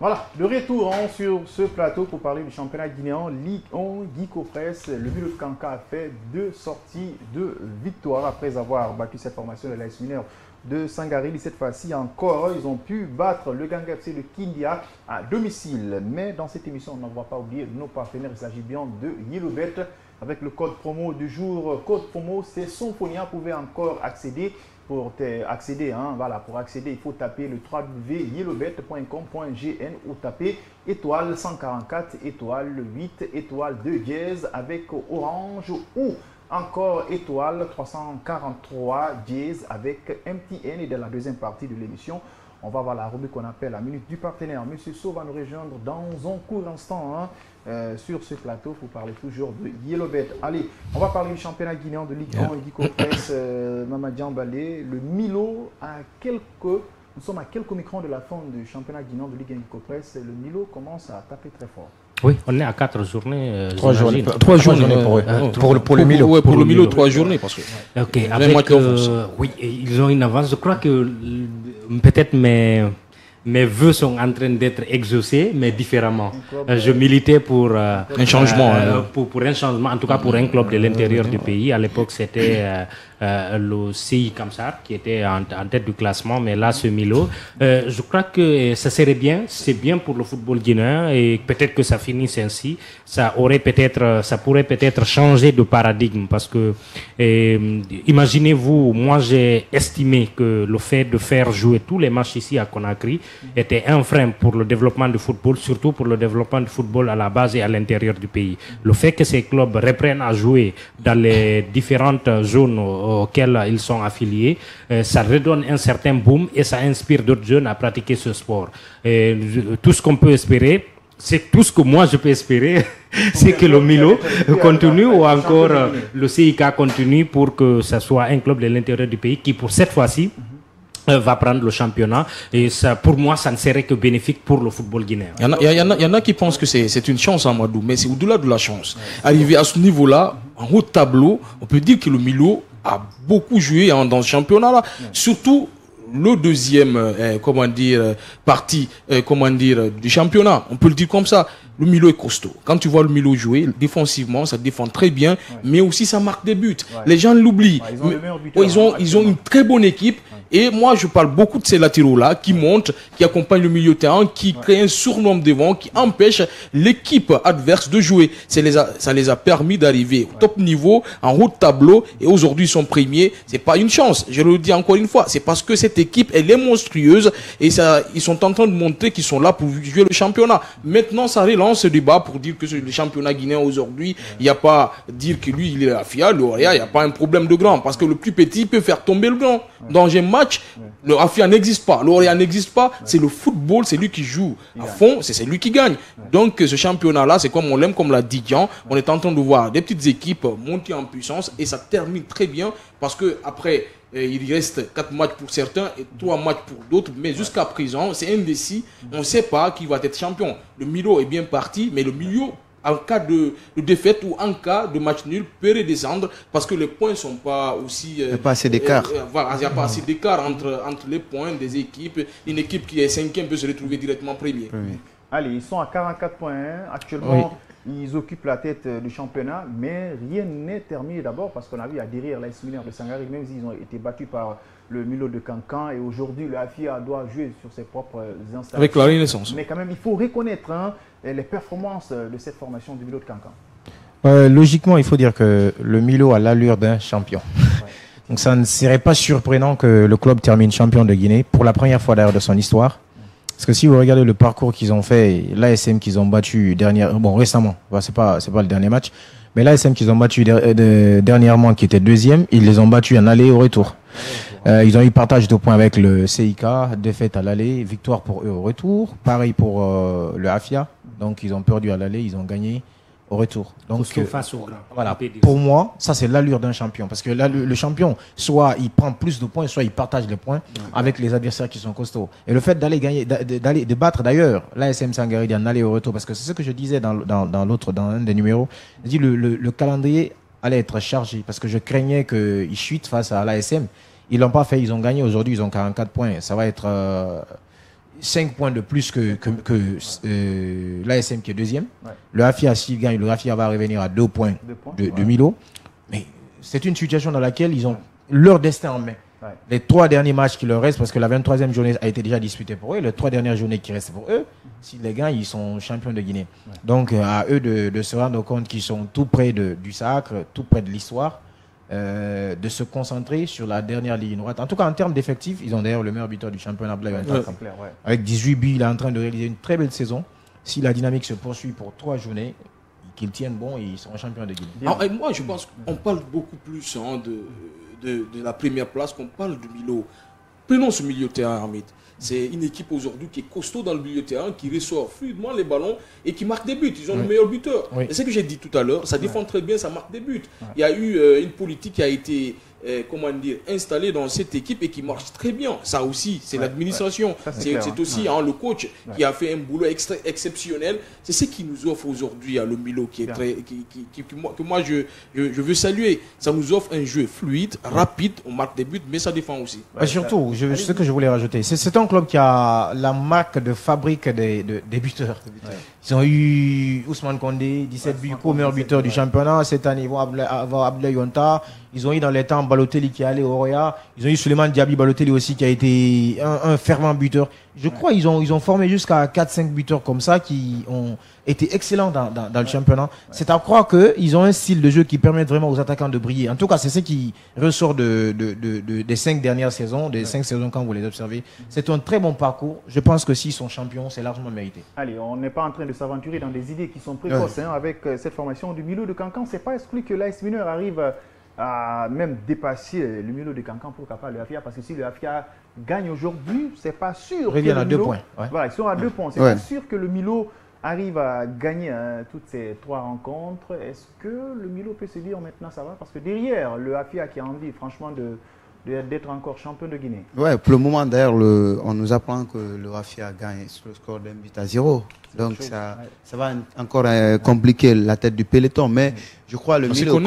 Voilà, de retour sur ce plateau pour parler du championnat guinéen Ligue 1 Guy Copresse. Le Milo de Kankan a fait 2 sorties de victoire après avoir battu cette formation de l'AS Mineur de Sangaré. Cette fois-ci encore, ils ont pu battre le Gang FC de Kindia à domicile. Mais dans cette émission, on ne va pas oublier nos partenaires. Il s'agit bien de Yellowbet avec le code promo du jour. Code promo, c'est Symphonia. Vous pouvez encore accéder. Pour accéder, il faut taper le www.yellowbet.com.gn ou taper étoile 144, étoile 8, étoile 2 dièse avec Orange ou encore étoile 343 dièse avec MTN. Et dans la deuxième partie de l'émission, on va voir la rubrique qu'on appelle la minute du partenaire. Monsieur So va nous rejoindre dans un court instant sur ce plateau pour parler toujours de Yellowbet. Allez, on va parler du championnat guinéen de Ligue 1 et Guy Copresse, Mamadian Balé. Le Milo, nous sommes à quelques microns de la fin du championnat guinéen de Ligue 1 Guy Copresse. Le Milo commence à taper très fort. Oui, on est à 4 journées. 3 journées pour eux. Pour le Milo. Pour le Milo, 3 journées. Parce que ok, avec, oui, ils ont une avance. Je crois que peut-être mes vœux sont en train d'être exaucés, mais différemment. Je militais pour un changement. Pour un changement, en tout cas pour un club de l'intérieur du pays. À l'époque, c'était le CI Kamsar qui était en tête du classement, mais là, ce Milo. Je crois que ça serait bien, c'est bien pour le football guinéen et peut-être que ça finisse ainsi. Ça pourrait peut-être changer de paradigme parce que, imaginez-vous, moi j'ai estimé que le fait de faire jouer tous les matchs ici à Conakry était un frein pour le développement du football, surtout pour le développement du football à la base et à l'intérieur du pays. Le fait que ces clubs reprennent à jouer dans les différentes zones auxquelles ils sont affiliés, ça redonne un certain boom et ça inspire d'autres jeunes à pratiquer ce sport. Et tout ce qu'on peut espérer, c'est tout ce que moi je peux espérer, c'est que le Milo continue ou encore le CIK continue pour que ça soit un club de l'intérieur du pays qui, pour cette fois-ci, va prendre le championnat. Et ça, pour moi, ça ne serait que bénéfique pour le football guinéen. Il y en a qui pensent que c'est une chance, Amadou, mais c'est au-delà de la chance. Arrivé à ce niveau-là, en haut de tableau, on peut dire que le Milo a beaucoup joué dans ce championnat-là. Surtout le deuxième, partie, du championnat. On peut le dire comme ça. Le Milo est costaud. Quand tu vois le Milo jouer, défensivement, ça défend très bien, mais aussi ça marque des buts. Les gens l'oublient. Ils ont une très bonne équipe. Et moi, je parle beaucoup de ces latéraux-là qui montent, qui accompagnent le milieu de terrain, qui créent un surnombre devant, qui empêchent l'équipe adverse de jouer. Ça les a permis d'arriver au top niveau, en haut de tableau, et aujourd'hui ils sont premiers. C'est pas une chance. Je le dis encore une fois, c'est parce que cette équipe, elle est monstrueuse, et ils sont en train de montrer qu'ils sont là pour jouer le championnat. Maintenant, ça relance ce débat pour dire que le championnat guinéen aujourd'hui, il n'y a pas dire que lui, il est la FIA, le Oria, il n'y a pas un problème de grand, parce que le plus petit peut faire tomber le grand. Dans un match, le Afia n'existe pas, l'Orient n'existe pas, c'est le football, c'est lui qui joue à fond, c'est lui qui gagne. Donc ce championnat-là, c'est comme on l'aime, comme l'a dit Jean, on est en train de voir des petites équipes monter en puissance et ça termine très bien parce que après il reste 4 matchs pour certains et 3 matchs pour d'autres, mais jusqu'à présent, c'est indécis, on ne sait pas qui va être champion. Le Milo est bien parti, mais le milieu, en cas de défaite ou en cas de match nul, peut redescendre parce que les points ne sont pas aussi... Il n'y a pas assez d'écart. Voilà, il n'y a pas assez d'écart entre les points des équipes. Une équipe qui est 5e peut se retrouver directement premier. Oui. Allez, ils sont à 44 points. Actuellement, ils occupent la tête du championnat, mais rien n'est terminé d'abord parce qu'on a vu à derrière l'AS Mineur de Sangaré, même s'ils ont été battus par le Milo de Kankan et aujourd'hui le AFIA doit jouer sur ses propres installations. Avec la Renaissance. Mais quand même, il faut reconnaître les performances de cette formation du Milo de Kankan. Logiquement, il faut dire que le Milo a l'allure d'un champion. Donc ça ne serait pas surprenant que le club termine champion de Guinée pour la première fois d'ailleurs de son histoire. Parce que si vous regardez le parcours qu'ils ont fait, l'ASM qu'ils ont battu récemment, c'est pas le dernier match, mais l'ASM qu'ils ont battu dernièrement, qui était deuxième, ils les ont battus en aller et au retour. Ils ont eu partage de points avec le CIK, défaite à l'aller, victoire pour eux au retour. Pareil pour le AFIA, donc ils ont perdu à l'aller, ils ont gagné au retour. Donc face au grand. Voilà, pour moi, ça c'est l'allure d'un champion. Parce que là, le champion, soit il prend plus de points, soit il partage les points avec les adversaires qui sont costauds. Et le fait d'aller gagner, de battre d'ailleurs l'ASM Sangaré en aller au retour, parce que c'est ce que je disais dans un des numéros, je dis le calendrier allait être chargé, parce que je craignais qu'ils chutent face à l'ASM. Ils l'ont pas fait, ils ont gagné. Aujourd'hui, ils ont 44 points. Ça va être 5 points de plus que l'ASM qui est deuxième. Le AFIA, s'il gagne, le AFIA va revenir à 2 points de Milo. Mais c'est une situation dans laquelle ils ont leur destin en main. Les 3 derniers matchs qui leur restent, parce que la 23e journée a été déjà disputée pour eux, les 3 dernières journées qui restent pour eux, s'ils les gagnent, ils sont champions de Guinée. Donc à eux de se rendre compte qu'ils sont tout près du sacre, tout près de l'histoire, de se concentrer sur la dernière ligne droite. En tout cas, en termes d'effectifs, ils ont d'ailleurs le meilleur buteur du championnat. Avec 18 buts, il est en train de réaliser une très belle saison. Si la dynamique se poursuit pour 3 journées, qu'ils tiennent bon, ils seront champions de Guinée. Alors, moi, je pense qu'on parle beaucoup plus de la première place qu'on parle du Milo. Prenons ce milieu de terrain, Hamid. C'est une équipe aujourd'hui qui est costaud dans le milieu de terrain, qui ressort fluidement les ballons et qui marque des buts. Ils ont le meilleur buteur. Et c'est ce que j'ai dit tout à l'heure, ça défend très bien, ça marque des buts. Il y a eu une politique qui a été installée dans cette équipe et qui marche très bien. Ça aussi, c'est l'administration. C'est aussi le coach qui a fait un boulot exceptionnel. C'est ce qui nous offre aujourd'hui le Milo, qui est que moi je veux saluer. Ça nous offre un jeu fluide, rapide, on marque des buts, mais ça défend aussi. Surtout, ce que je voulais rajouter, c'est un club qui a la marque de fabrique des buteurs. Ils ont eu Ousmane Kondé, 17 buts, meilleur buteur du championnat. Cette année, ils vont avoir Abdoulaye Yonta. Ils ont eu dans les temps Balotelli qui est allé au Roya. Ils ont eu Souleymane Diaby Balotelli aussi qui a été un fervent buteur. Je crois qu'ils ont formé jusqu'à 4-5 buteurs comme ça qui ont été excellents dans le championnat. C'est à croire qu'ils ont un style de jeu qui permet vraiment aux attaquants de briller. En tout cas, c'est ce qui ressort des 5 dernières saisons, des 5 saisons quand vous les observez. C'est un très bon parcours. Je pense que s'ils sont champions, c'est largement mérité. Allez, on n'est pas en train de s'aventurer dans des idées qui sont précoces avec cette formation du Milo de Cancan. C'est pas exclu que l'AS Mineur arrive à même dépasser le Milo de Cancan pour capable le AFIA, parce que si le AFIA gagne aujourd'hui, c'est pas sûr. Ils reviennent à 2 points. Voilà, ils sont à 2 points. C'est pas sûr que le Milo arrive à gagner toutes ces 3 rencontres. Est-ce que le Milo peut se dire maintenant ça va? Parce que derrière, le AFIA qui a envie franchement d'être encore champion de Guinée. Ouais, pour le moment d'ailleurs, on nous apprend que le AFIA gagne sur le score d'un but à 0. Donc ça va encore compliquer la tête du peloton. Mais je crois le Milo.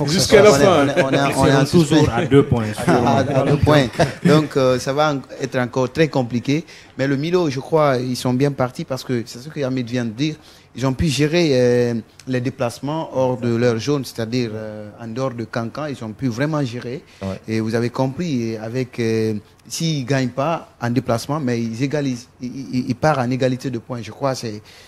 Jusqu'à la fin. On est toujours à 2 points. À 2 points. Donc ça va être encore très compliqué. Mais le Milo, je crois, ils sont bien partis parce que c'est ce que Hamid vient de dire. Ils ont pu gérer les déplacements hors de leur zone, c'est-à-dire en dehors de Cancan, ils ont pu vraiment gérer. Et vous avez compris, avec s'ils ne gagnent pas en déplacement, mais ils égalisent. Ils partent en égalité de points. Je crois que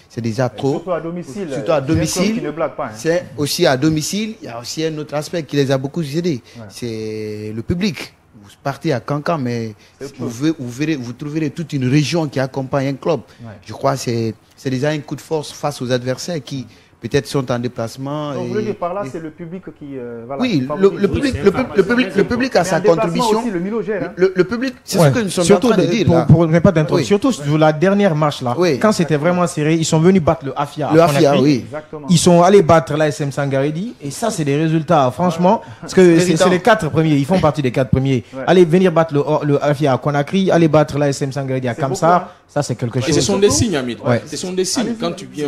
c'est déjà trop. Surtout à domicile. Surtout à domicile. Qui ne blague pas. C'est aussi à domicile. Il y a aussi un autre aspect qui les a beaucoup aidés. C'est le public. Vous partez à Cancan, mais vous trouverez toute une région qui accompagne un club. Je crois que c'est déjà un coup de force face aux adversaires qui peut-être sont en déplacement. Donc, vous voulez dire par là, c'est le public qui... oui, le public a sa contribution. Aussi, le Milo gère, le public, c'est ce que nous sommes en train de dire. Pour ne pas d'introduire, surtout sur la dernière marche là, quand c'était vraiment serré, ils sont venus battre le AFIA. Le AFIA, oui. Exactement. Ils sont allés battre l'ASM Sangaredi et ça, c'est des résultats, franchement, parce que c'est les 4 premiers, ils font partie des 4 premiers. Allez venir battre le AFIA à Conakry, aller battre l'ASM Sangaredi à Kamsar, ça c'est quelque chose. Et ce sont des signes, Hamid. Ce sont des signes. Quand tu viens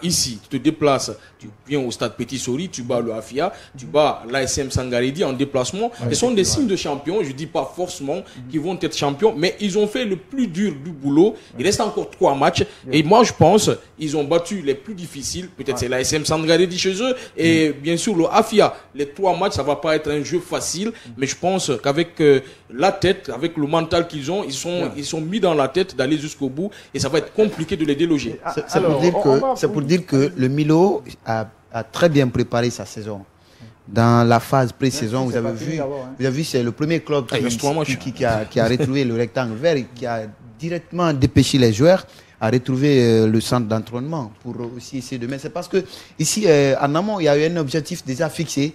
ici, tu te déplaces, tu viens au stade Petit Sori, tu bats le AFIA, tu bats l'ASM Sangaredi en déplacement. Ce sont des signes de champions. Je ne dis pas forcément qu'ils vont être champions, mais ils ont fait le plus dur du boulot. Il reste encore 3 matchs. Et moi, je pense qu'ils ont battu les plus difficiles. Peut-être c'est l'ASM Sangaredi chez eux. Et bien sûr, le AFIA. Les 3 matchs, ça ne va pas être un jeu facile. Mais je pense qu'avec la tête, avec le mental qu'ils ont, ils sont mis dans la tête d'aller jusqu'au bout. Et ça va être compliqué de les déloger. C'est pour dire que le Milo a très bien préparé sa saison. Dans la phase pré-saison, vous avez vu, c'est le premier club qui a retrouvé le rectangle vert, qui a directement dépêché les joueurs à retrouver le centre d'entraînement pour aussi essayer de mettre. C'est parce que ici, en amont, il y a eu un objectif déjà fixé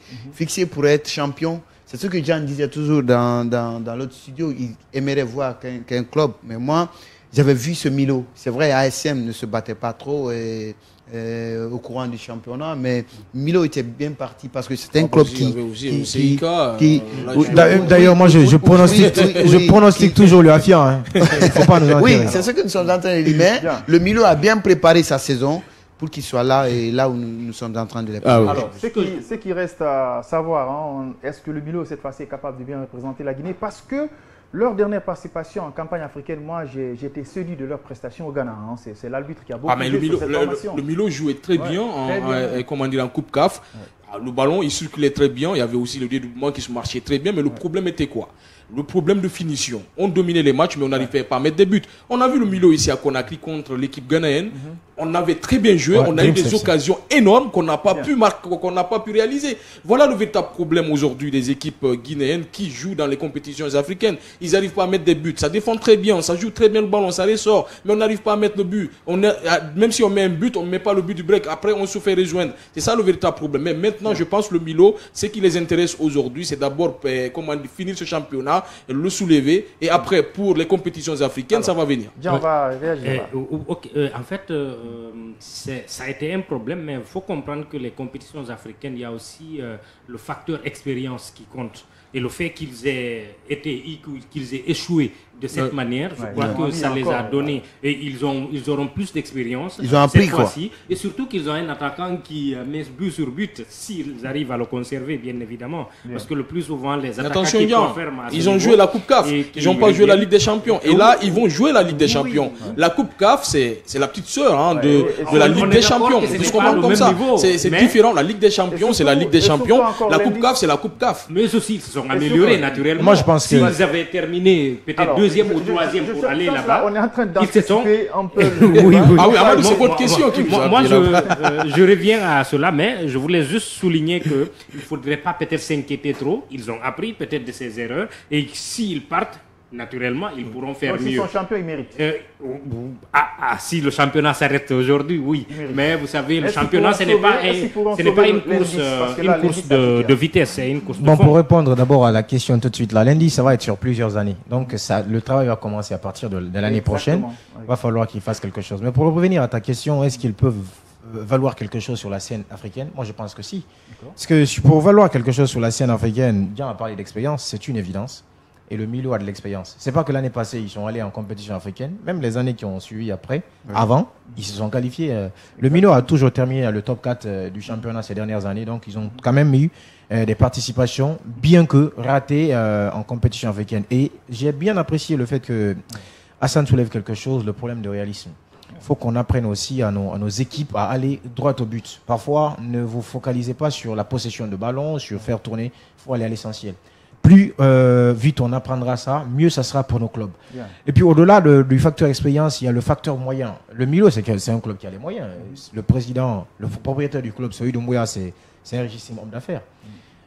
pour être champion. C'est ce que Jean disait toujours dans l'autre studio. Il aimerait voir qu'un club, mais moi, j'avais vu ce Milo. C'est vrai, ASM ne se battait pas trop au courant du championnat, mais Milo était bien parti parce que c'était un club qui d'ailleurs, moi, je pronostique toujours le AFIA. Faut pas nous enterrer. Oui, c'est ce que nous sommes en train de dire. Mais le Milo a bien préparé sa saison pour qu'il soit là et là où nous sommes en train de les préparer. Alors, ce qui reste à savoir, est-ce que le Milo cette fois-ci est capable de bien représenter la Guinée? Parce que Leur dernière participation en campagne africaine, moi, j'ai été séduit de leur prestation au Ghana. Hein. C'est l'arbitre qui a beaucoup joué sur cette formation. Le Milo jouait très bien, en Coupe CAF. Ouais. Le ballon, il circulait très bien. Il y avait aussi le dédoublement qui se marchait très bien. Mais le problème était quoi? Le problème de finition. On dominait les matchs, mais on n'arrivait pas à mettre des buts. On a vu le Milo ici à Conakry contre l'équipe ghanéenne. On avait très bien joué. On a eu des occasions énormes qu'on n'a pas pu marquer, qu'on n'a pas pu réaliser. Voilà le véritable problème aujourd'hui des équipes guinéennes qui jouent dans les compétitions africaines. Ils n'arrivent pas à mettre des buts. Ça défend très bien, ça joue très bien le ballon, ça ressort. Mais on n'arrive pas à mettre le but. Même si on met un but, on ne met pas le but du break. Après, on se fait rejoindre. C'est ça le véritable problème. Mais maintenant, je pense que le Milo, ce qui les intéresse aujourd'hui, c'est d'abord finir ce championnat, le soulever. Et après, pour les compétitions africaines, ça va venir. Bien, on va réagir. En fait, ça a été un problème, mais il faut comprendre que les compétitions africaines, il y a aussi le facteur expérience qui compte. Et le fait qu'ils aient échoué de cette manière, je crois que ça les a donné. Et ils auront plus d'expérience. Ils ont appris quoi. Et surtout qu'ils ont un attaquant qui met but sur but, s'ils arrivent à le conserver, bien évidemment. Parce que le plus souvent, les attaquants qui confirment... Ils ont joué la Coupe CAF, ils n'ont pas joué la Ligue des Champions. Et là, ils vont jouer la Ligue des Champions. La Coupe CAF, c'est la petite sœur de la Ligue des Champions. On peut se comprendre comme ça. C'est différent. La Ligue des Champions, c'est la Ligue des Champions. La Coupe CAF, c'est la Coupe CAF. Mais aussi, ils se sont améliorés naturellement. Moi, je pense que... S'ils avaient terminé peut-être deuxième ou troisième pour aller là-bas, on est en train d'anticiper un peu. Oui. Ah oui, c'est votre question qui vous a moi, je reviens à cela, mais je voulais juste souligner qu'il ne faudrait pas peut-être s'inquiéter trop. Ils ont appris peut-être de ces erreurs et s'ils partent, naturellement, ils pourront faire mieux. Si son champion, il mérite. Si le championnat s'arrête aujourd'hui, oui. Mais vous savez, le championnat, ce n'est pas une course de vitesse, c'est une course de fond. Pour répondre d'abord à la question tout de suite, lundi, ça va être sur plusieurs années. Donc, le travail va commencer à partir de l'année prochaine. Il va falloir qu'ils fassent quelque chose. Mais pour revenir à ta question, est-ce qu'ils peuvent valoir quelque chose sur la scène africaine? Moi, je pense que si. Parce que pour valoir quelque chose sur la scène africaine, Jean a parlé d'expérience, c'est une évidence. Et le Milo a de l'expérience. C'est pas que l'année passée, ils sont allés en compétition africaine. Même les années qui ont suivi avant, ils se sont qualifiés. Le Milo a toujours terminé le top 4 du championnat ces dernières années. Donc, ils ont quand même eu des participations, bien que ratées en compétition africaine. Et j'ai bien apprécié le fait que Hassan soulève quelque chose, le problème de réalisme. Il faut qu'on apprenne aussi à nos équipes à aller droit au but. Parfois, ne vous focalisez pas sur la possession de ballon, sur faire tourner. Il faut aller à l'essentiel. Plus vite on apprendra ça, mieux ça sera pour nos clubs. Yeah. Et puis au-delà du facteur expérience, il y a le facteur moyen. Le Milo, c'est un club qui a les moyens. Le président, le propriétaire du club, Soïd Doumbouya, c'est un richissime homme d'affaires.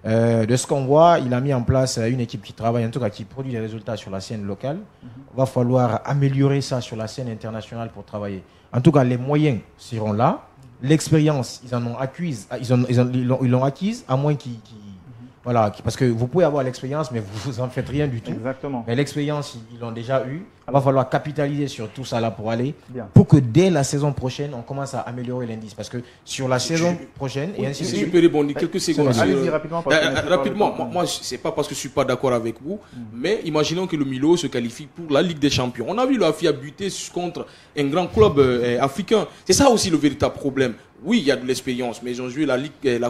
De ce qu'on voit, il a mis en place une équipe qui travaille, en tout cas qui produit des résultats sur la scène locale. Il va falloir améliorer ça sur la scène internationale pour travailler. En tout cas, les moyens seront là. L'expérience, ils en ont acquise, ils l'ont acquise, à moins qu'ils... Voilà, parce que vous pouvez avoir l'expérience, mais vous en faites rien du tout. Exactement. Mais l'expérience, ils l'ont déjà eu. Il va falloir capitaliser sur tout ça là pour aller, pour que dès la saison prochaine, on commence à améliorer l'indice. Parce que sur la saison prochaine, et ainsi de suite. Je peux répondre quelques secondes. Allez-y rapidement. Rapidement, moi, c'est pas parce que je suis pas d'accord avec vous, mais imaginons que le Milo se qualifie pour la Ligue des Champions. On a vu le AFIA buter contre un grand club africain. C'est ça aussi le véritable problème. Oui, il y a de l'expérience, mais ils ont joué la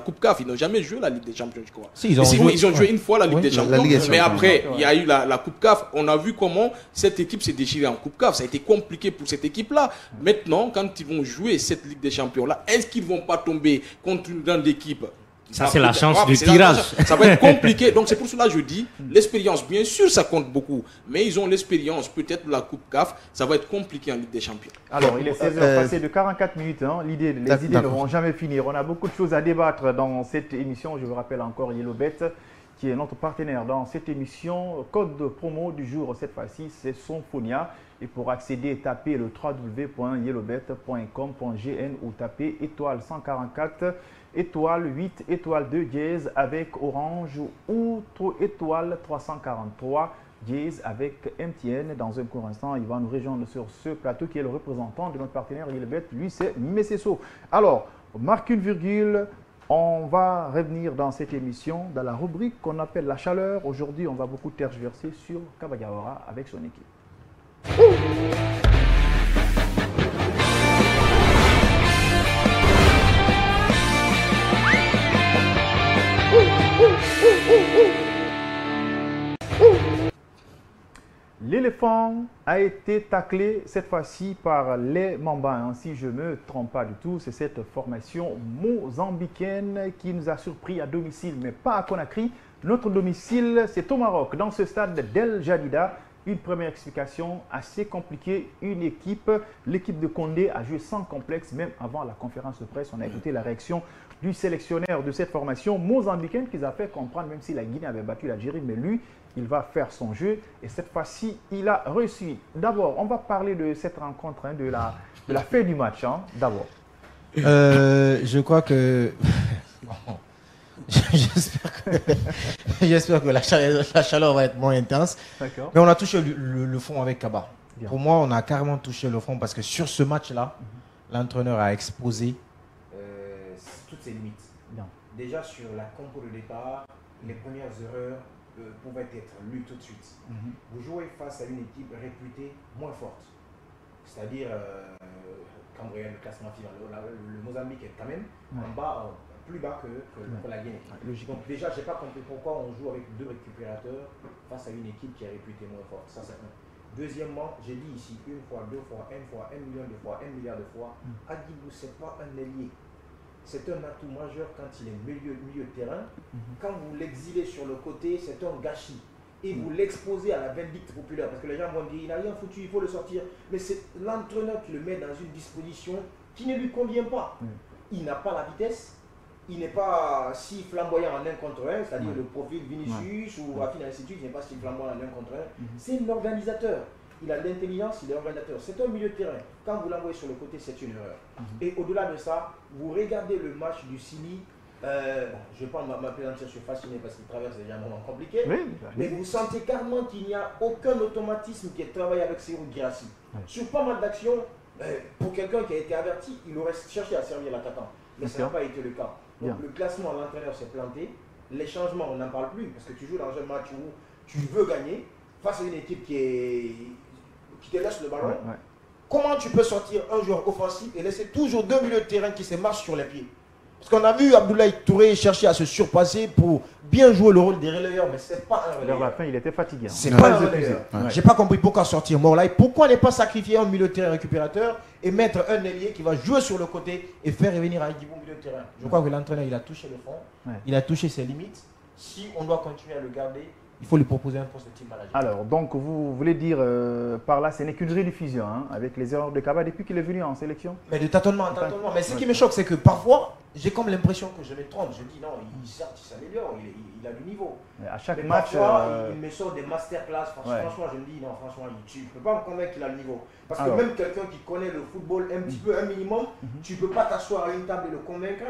Coupe CAF. Ils n'ont jamais joué la Ligue des Champions, je crois. Si, ils ont joué une fois la Ligue des Champions. Mais après, il y a eu la Coupe CAF. On a vu comment cette équipe s'est déchirée en Coupe CAF. Ça a été compliqué pour cette équipe-là. Maintenant, quand ils vont jouer cette Ligue des Champions-là, est-ce qu'ils ne vont pas tomber contre une grande équipe? Ça, c'est la chance du tirage. Ça va être compliqué. Donc, c'est pour cela que je dis, l'expérience, bien sûr, ça compte beaucoup. Mais ils ont l'expérience, peut-être la Coupe CAF, ça va être compliqué en Ligue des Champions. Alors, il est 16h, passé de 44 minutes. Hein. Les idées ne vont jamais finir. On a beaucoup de choses à débattre dans cette émission. Je vous rappelle encore YellowBet, qui est notre partenaire dans cette émission. Code de promo du jour, cette fois-ci, c'est Sonfonia. Et pour accéder, tapez le www.yellowbet.com.gn ou tapez étoile 144, étoile 8, étoile 2 dièse avec Orange ou étoile 343 dièse avec MTN. Dans un court instant, il va nous rejoindre sur ce plateau qui est le représentant de notre partenaire YellowBet. Lui, c'est Messeso. Alors, on marque une virgule. On va revenir dans cette émission dans la rubrique qu'on appelle la chaleur. Aujourd'hui, on va beaucoup tergiverser sur Kabagaora avec son équipe. L'éléphant a été taclé cette fois-ci par les Mambas. Si je ne me trompe pas du tout, c'est cette formation mozambicaine qui nous a surpris à domicile, mais pas à Conakry. Notre domicile, c'est au Maroc, dans ce stade d'El Jadida. Une première explication assez compliquée. L'équipe de Condé a joué sans complexe, même avant la conférence de presse. On a écouté la réaction du sélectionneur de cette formation mozambicaine qui a fait comprendre, même si la Guinée avait battu l'Algérie, mais lui, il va faire son jeu. Et cette fois-ci, il a réussi. D'abord, on va parler de cette rencontre, de la fin du match. D'abord. Je crois que... J'espère que la chaleur va être moins intense. Mais on a touché le fond avec Kaba. Bien. Pour moi, on a carrément touché le fond parce que sur ce match-là, l'entraîneur a exposé toutes ses limites. Bien. Déjà sur la compo de départ, les premières erreurs pouvaient être lues tout de suite. Vous jouez face à une équipe réputée moins forte. C'est-à-dire, quand vous regardez le classement final, le Mozambique est quand même en bas. Plus bas que la Guinée. Donc déjà, je n'ai pas compris pourquoi on joue avec 2 récupérateurs face à une équipe qui est réputée moins forte. Ça, c'est un. Deuxièmement, j'ai dit ici 1 fois, 2 fois, 1 fois, 1 million de fois, 1 milliard de fois, Hadjibou, ce n'est pas un ailier. C'est un atout majeur quand il est milieu de terrain. Quand vous l'exilez sur le côté, c'est un gâchis. Et vous l'exposez à la vindicte populaire. Parce que les gens vont dire, il n'a rien foutu, il faut le sortir. Mais c'est l'entraîneur qui le met dans une disposition qui ne lui convient pas. Il n'a pas la vitesse. Il n'est pas si flamboyant en 1 contre 1, c'est-à-dire le profil Vinicius ou Rafinha Institut, il n'est pas si flamboyant en 1 contre 1. C'est un organisateur. Il a l'intelligence, il est organisateur. C'est un milieu de terrain. Quand vous l'envoyez sur le côté, c'est une erreur. Et au-delà de ça, vous regardez le match du Sili. Je ne vais pas m'appesantir, je suis fasciné parce qu'il traverse déjà un moment compliqué. Mais vous sentez carrément qu'il n'y a aucun automatisme qui est travaillé avec Serhou Guirassy. Sur pas mal d'actions, pour quelqu'un qui a été averti, il aurait cherché à servir l'attaquant. Mais ça n'a pas été le cas. Donc le classement, l'entraîneur s'est planté. Les changements, on n'en parle plus parce que tu joues dans un match où tu veux gagner face à une équipe qui te laisse le ballon. Comment tu peux sortir un joueur offensif et laisser toujours 2 milieux de terrain qui se marchent sur les pieds? Parce qu'on a vu Abdoulaye Touré chercher à se surpasser pour bien jouer le rôle des relayeurs, mais ce n'est pas un relayeur. Vers la fin, il était fatigué. C'est pas un relayeur. J'ai pas compris pourquoi sortir Morlaï. Pourquoi ne pas sacrifier un milieu de terrain récupérateur et mettre un ailier qui va jouer sur le côté et faire revenir Hadjibou au milieu de terrain? Je crois que l'entraîneur, il a touché le fond, il a touché ses limites. Si on doit continuer à le garder, il faut lui proposer un poste de team manager. Alors, donc vous voulez dire par là, ce n'est qu'une rediffusion avec les erreurs de Kaba depuis qu'il est venu en sélection? Mais de tâtonnement en tâtonnement. Mais ce qui me choque, c'est que parfois, j'ai comme l'impression que je me trompe. Je dis non, certes, il s'améliore, il a du niveau. Mais à chaque mais match, parfois, il me sort des masterclass. Franchement, je me dis non, franchement, tu ne peux pas me convaincre qu'il a le niveau. Parce que même quelqu'un qui connaît le football un petit peu, un minimum, tu ne peux pas t'asseoir à une table et le convaincre.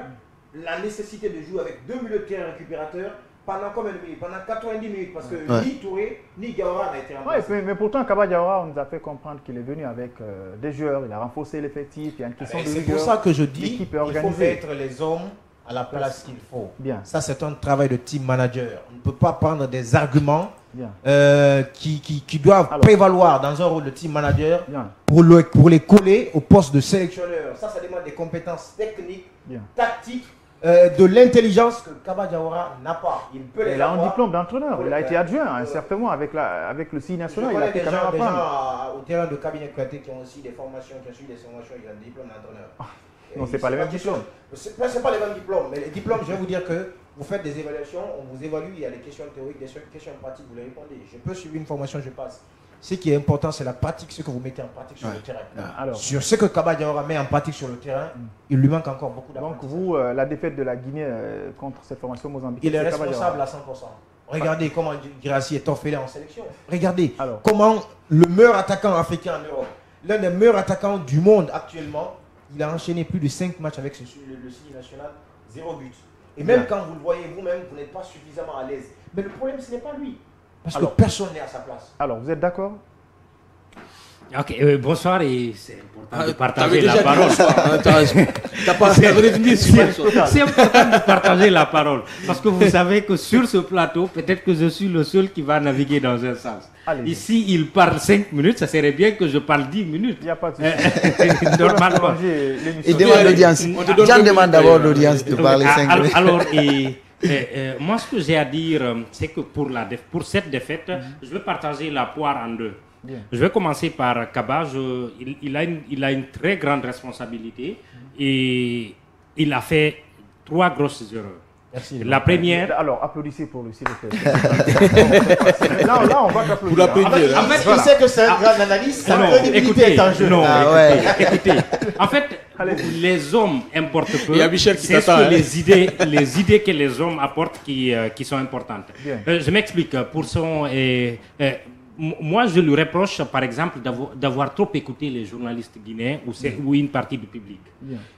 La nécessité de jouer avec 2 milieux de terrain récupérateurs. Pendant combien de minutes? Pendant 90 minutes, parce que ni Touré, ni Diawara n'a été remplacé. Mais pourtant, Kaba Diawara, on nous a fait comprendre qu'il est venu avec des joueurs, il a renforcé l'effectif, il y a une question de rigueur. C'est pour ça que je dis qu'il faut mettre les hommes à la place qu'il faut. Bien. Ça, c'est un travail de team manager. On ne peut pas prendre des arguments qui doivent prévaloir dans un rôle de team manager pour les coller au poste de sélectionneur. Ça demande des compétences techniques, tactiques, de l'intelligence que Kaba Diawara n'a pas. Il a un diplôme d'entraîneur. Il a été adjoint certainement avec le CI national. Il a été des gens au terrain de cabinet Kouyaté qui ont aussi des formations, qui ont suivi des formations, il a un diplôme d'entraîneur. Non, ce n'est pas les mêmes diplômes. Ce n'est pas les mêmes diplômes. Mais les diplômes, je vais vous dire que vous faites des évaluations, on vous évalue, il y a des questions théoriques, des questions pratiques, vous les répondez. Je peux suivre une formation, je passe. Ce qui est important, c'est la pratique, ce que vous mettez en pratique sur le terrain. Alors, sur ce que Kaba Diawara met en pratique sur le terrain, il lui manque encore beaucoup d'apprentissage. Donc vous, la défaite de la Guinée contre cette formation mozambicaine, il est responsable à 100%. Regardez comment Guirassy est orphelin en sélection. Regardez comment le meilleur attaquant africain en Europe, l'un des meilleurs attaquants du monde actuellement, il a enchaîné plus de 5 matchs avec le CI national, 0 but. Et même quand vous le voyez vous-même, vous n'êtes pas suffisamment à l'aise. Mais le problème, ce n'est pas lui. Parce que personne n'est à sa place. Alors, vous êtes d'accord? Ok, bonsoir et c'est important de partager la parole. C'est important de partager la parole. Parce que vous savez que sur ce plateau, peut-être que je suis le seul qui va naviguer dans un sens. Ici, il parle 5 minutes, ça serait bien que je parle 10 minutes. Il n'y a pas de souci. Normalement. Il demande l'audience. Jean demande d'abord l'audience de parler 5 minutes. Alors, moi, ce que j'ai à dire, c'est que pour cette défaite, je vais partager la poire en deux. Je vais commencer par Kaba. Il a une très grande responsabilité et il a fait 3 grosses erreurs. Merci. La première... Alors, applaudissez pour lui, s'il vous plaît. Là, on va t'applaudir. En fait, il sait que c'est un grand analyste, sa crédibilité est en jeu. Non, écoutez. En fait, les hommes importent peu. C'est que les idées que les hommes apportent qui sont importantes. Je m'explique. Pour son... moi, je lui reproche, par exemple, d'avoir trop écouté les journalistes guinéens ou une partie du public.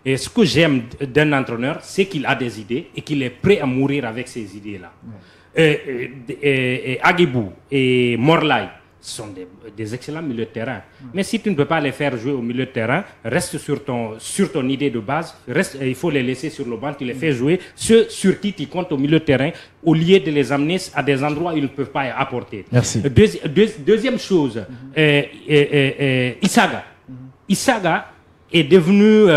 Et ce que j'aime d'un entraîneur, c'est qu'il a des idées et qu'il est prêt à mourir avec ces idées-là. Aguibou et Morlaï sont des excellents milieux de terrain. Mais si tu ne peux pas les faire jouer au milieu de terrain, reste sur ton idée de base. Il faut les laisser sur le banc, tu les fais jouer. Ceux sur qui tu comptes au milieu de terrain, au lieu de les amener à des endroits où ils ne peuvent pas apporter. Merci. Deuxième chose, Issaga. Issaga est devenu...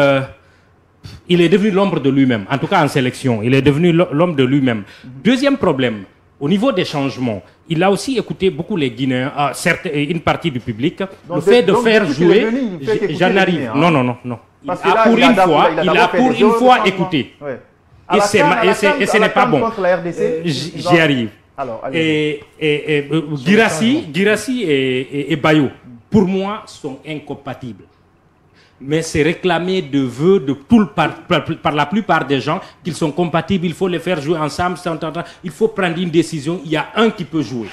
il est devenu l'ombre de lui-même, en tout cas en sélection. Il est devenu l'homme de lui-même. Deuxième problème, au niveau des changements, il a aussi écouté beaucoup les Guinéens, une partie du public. Donc, le fait de faire jouer, j'en arrive. Non. Il a pour une fois écouté. Et ce n'est pas bon. J'y arrive. Guirassy et Bayo, pour moi, sont incompatibles. Mais c'est réclamé de vœux par la plupart des gens qu'ils sont compatibles, il faut les faire jouer ensemble, il faut prendre une décision, il y a un qui peut jouer.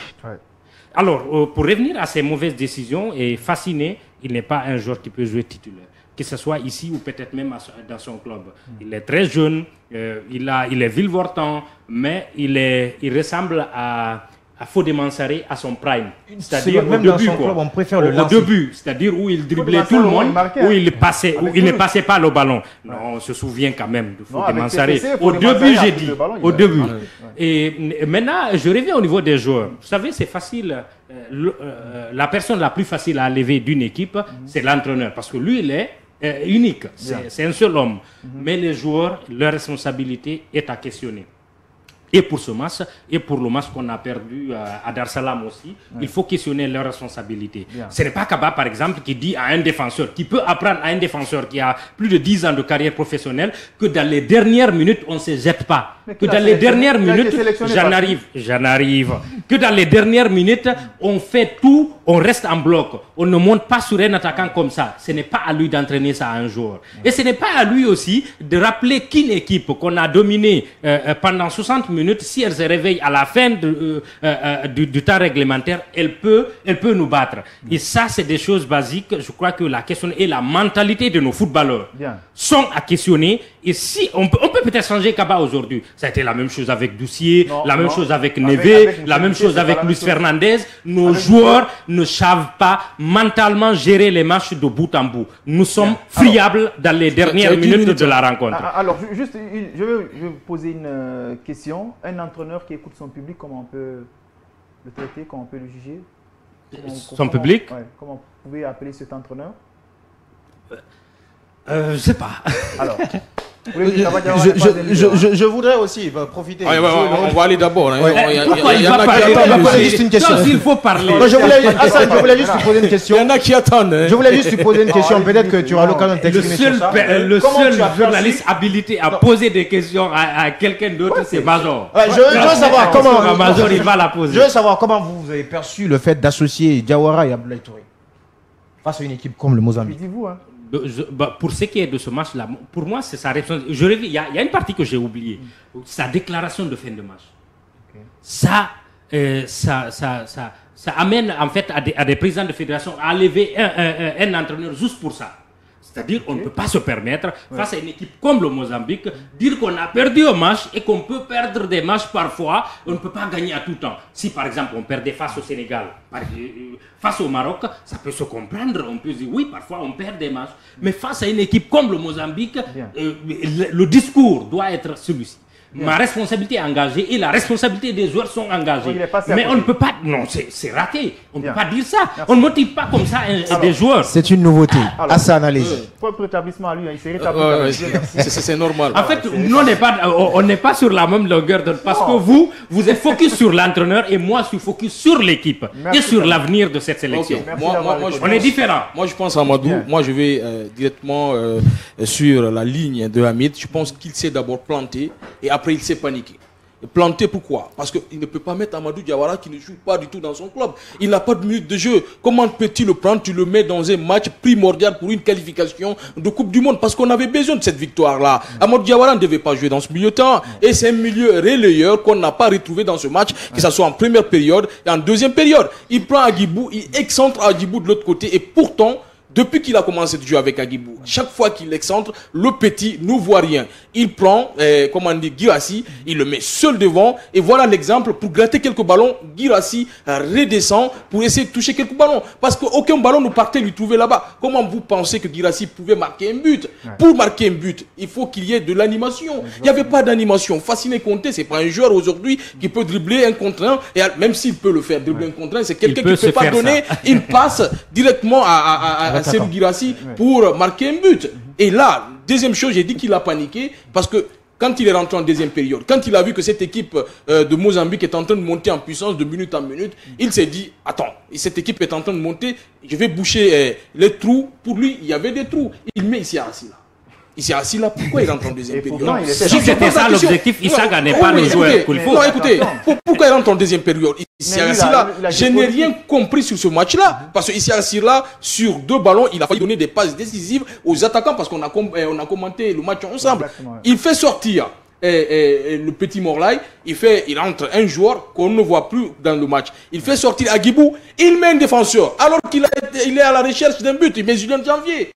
Alors, pour revenir à ces mauvaises décisions, et Fasciné, il n'est pas un joueur qui peut jouer titulaire, que ce soit ici ou peut-être même dans son club. Il est très jeune, il est vilevoltant, mais il ressemble à Fodé Mansaré à son prime. C'est-à-dire même dans son club, on préfère le lancer. Au début, c'est-à-dire où il driblait tout le monde, où il ne passait pas le ballon. Non, on se souvient quand même de Fodé Mansaré. Au début, j'ai dit. Au début. Et maintenant, je reviens au niveau des joueurs. Vous savez, c'est facile. La personne la plus facile à lever d'une équipe, c'est l'entraîneur. Parce que lui, il est unique. C'est un seul homme. Mais les joueurs, leur responsabilité est à questionner. Et pour ce match, et pour le match qu'on a perdu à Dar Salam aussi, il faut questionner leurs responsabilités. Ce n'est pas Kaba, par exemple, qui dit à un défenseur, qui peut apprendre à un défenseur qui a plus de 10 ans de carrière professionnelle, que dans les dernières minutes, on ne se jette pas. Que dans les dernières minutes, j'en arrive. Que dans les dernières minutes, on fait tout, on reste en bloc. On ne monte pas sur un attaquant comme ça. Ce n'est pas à lui d'entraîner ça à un joueur. Et ce n'est pas à lui aussi de rappeler qu'une équipe qu'on a dominée pendant 60 minutes, si elle se réveille à la fin du temps réglementaire, elle peut nous battre. Et ça, c'est des choses basiques. Je crois que la question et la mentalité de nos footballeurs sont à questionner. Et si on peut peut-être changer Kaba aujourd'hui. Ça a été la même chose avec Doucier, la même chose avec Neve, la même chose avec Luis Fernandez. Nos joueurs ne savent pas mentalement gérer les matchs de bout en bout. Nous sommes friables dans les dernières minutes de la rencontre. Alors, juste, je vais poser une question. Un entraîneur qui écoute son public, comment on peut le traiter, comment on peut le juger? Son public? Comment vous pouvez appeler cet entraîneur? Je ne sais pas. Alors, je voudrais aussi profiter. On va aller d'abord. Il va parler. Juste une question. Il faut parler. Je voulais juste te poser une question. Il y en a qui attendent. Je voulais juste te poser une question. Peut-être que tu auras l'occasion de t'exprimer sur ça. Le seul journaliste habilité à poser des questions à quelqu'un d'autre, c'est Major. Je veux savoir comment. Major, il va la poser. Je veux savoir comment vous avez perçu le fait d'associer Diawara et Abdoulaye Touré face à une équipe comme le Mozambique. Dites-vous, hein. Pour ce qui est de ce match-là, pour moi, c'est sa réponse. Il y a une partie que j'ai oubliée. Sa déclaration de fin de match. Ça amène en fait à des présidents de fédération à lever un entraîneur juste pour ça. C'est-à-dire qu'on ne peut pas se permettre, face à une équipe comme le Mozambique, dire qu'on a perdu un match et qu'on peut perdre des matchs parfois, on ne peut pas gagner à tout temps. Si par exemple on perdait face au Sénégal, face au Maroc, ça peut se comprendre, on peut dire oui, parfois on perd des matchs. Mais face à une équipe comme le Mozambique, le discours doit être celui-ci. Ma responsabilité est engagée et la responsabilité des joueurs sont engagées. Mais on ne peut pas... Non, c'est raté. On ne peut pas dire ça. On ne motive pas comme ça des joueurs. C'est une nouveauté. À sa analyse. Propre établissement à lui, il s'est rétabli. C'est normal. En fait, nous, on n'est pas sur la même longueur d'onde parce que vous êtes focus sur l'entraîneur et moi, je suis focus sur l'équipe et sur l'avenir de cette sélection. Okay. On est différents. Moi, je pense à Amadou. Moi, je vais directement sur la ligne de Hamid. Je pense qu'il s'est d'abord planté et après, il s'est paniqué. Planté pourquoi? Parce qu'il ne peut pas mettre Amadou Diawara qui ne joue pas du tout dans son club. Il n'a pas de minutes de jeu. Comment peux-tu le prendre? Tu le mets dans un match primordial pour une qualification de Coupe du Monde parce qu'on avait besoin de cette victoire-là. Amadou Diawara ne devait pas jouer dans ce milieu de temps. Et c'est un milieu relayeur qu'on n'a pas retrouvé dans ce match, que ce soit en première période et en deuxième période. Il prend Agibou, il excentre Agibou de l'autre côté et pourtant, depuis qu'il a commencé de jouer avec Agibou, chaque fois qu'il excentre, le petit ne voit rien. Il prend, comment on dit, Guirassy, il le met seul devant, et voilà l'exemple, pour gratter quelques ballons, Guirassy redescend pour essayer de toucher quelques ballons. Parce qu'aucun ballon ne partait lui trouver là-bas. Comment vous pensez que Guirassy pouvait marquer un but? Pour marquer un but, il faut qu'il y ait de l'animation. Il n'y avait pas d'animation. Fasciné Conté, c'est pas un joueur aujourd'hui qui peut dribbler un contre un, et même s'il peut le faire, dribbler un contre un, c'est quelqu'un qui ne peut pas donner une passe directement à Serhou Guirassy pour marquer un but. Et là, deuxième chose, j'ai dit qu'il a paniqué parce que quand il est rentré en deuxième période, quand il a vu que cette équipe de Mozambique est en train de monter en puissance de minute en minute, il s'est dit, attends, cette équipe est en train de monter, je vais boucher les trous. Pour lui, il y avait des trous. Il met ici assis là. Il s'est assis là, pourquoi il rentre en deuxième période? Si c'était ça l'objectif, Issa n'est pas le joueur qu'il faut. Non, écoutez, pourquoi il rentre en deuxième période? Il s'est assis là. Je n'ai rien compris sur ce match-là. Parce qu'il s'est assis là, sur 2 ballons, il a fallu donner des passes décisives aux attaquants parce qu'on a commenté le match ensemble. Il fait sortir le petit Morlaï, il entre un joueur qu'on ne voit plus dans le match. Il fait sortir Agibou, il met un défenseur alors qu'il est à la recherche d'un but. Il met Julien Janvier.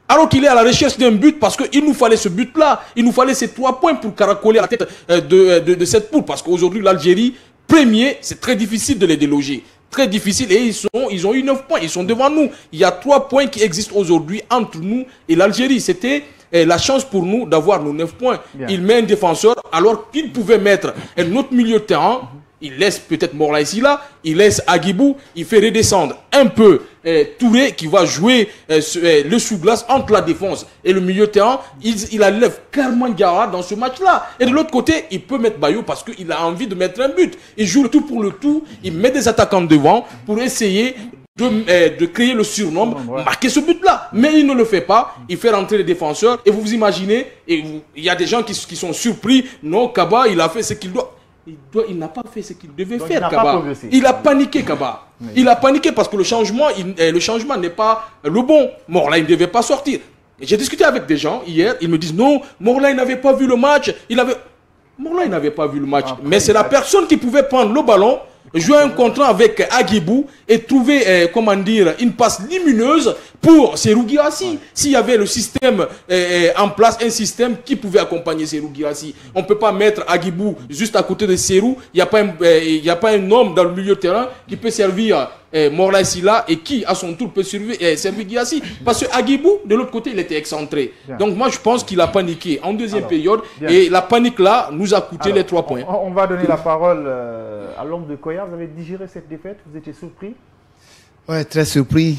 Alors qu'il est à la recherche d'un but, parce qu'il nous fallait ce but-là, il nous fallait ces 3 points pour caracoler à la tête de cette poule. Parce qu'aujourd'hui, l'Algérie, premier, c'est très difficile de les déloger. Très difficile. Et ils ont eu 9 points. Ils sont devant nous. Il y a 3 points qui existent aujourd'hui entre nous et l'Algérie. C'était la chance pour nous d'avoir nos 9 points. Bien. Il met un défenseur alors qu'il pouvait mettre un autre milieu de terrain. Il laisse peut-être Morla ici là, il laisse Agibou, il fait redescendre un peu Touré qui va jouer le sous-glace entre la défense et le milieu de terrain. Il enlève clairement Diawara dans ce match-là. Et de l'autre côté, il peut mettre Bayo parce qu'il a envie de mettre un but. Il joue le tout pour le tout, il met des attaquants devant pour essayer de créer le surnombre, marquer ce but-là. Mais il ne le fait pas, il fait rentrer les défenseurs. Et vous vous imaginez, il y a des gens qui sont surpris, non, Kaba, il a fait ce qu'il doit. Il n'a pas fait ce qu'il devait faire, Kaba. Il a paniqué, Kaba. Oui. Il a paniqué parce que le changement n'est pas le bon. Morla, il ne devait pas sortir. J'ai discuté avec des gens hier, ils me disent non, Morla, il n'avait pas vu le match. Morla, il n'avait pas vu le match. Mais c'est la personne qui pouvait prendre le ballon, jouer un contrat avec Agibou et trouver, une passe lumineuse pour Serhou Guirassy. S'il y avait le système en place, un système qui pouvait accompagner Serhou Guirassy. On ne peut pas mettre Agibou juste à côté de Serhou. Il n'y a pas un homme dans le milieu de terrain qui peut servir Morla Silla et qui, à son tour, peut servir Guirassy. Parce que Agibou, de l'autre côté, il était excentré. Bien. Donc moi, je pense qu'il a paniqué en deuxième période. Bien. Et la panique là nous a coûté les 3 points. On va donner la parole à l'homme de Koya. Vous avez digéré cette défaite? Vous étiez surpris? Ouais, très surpris.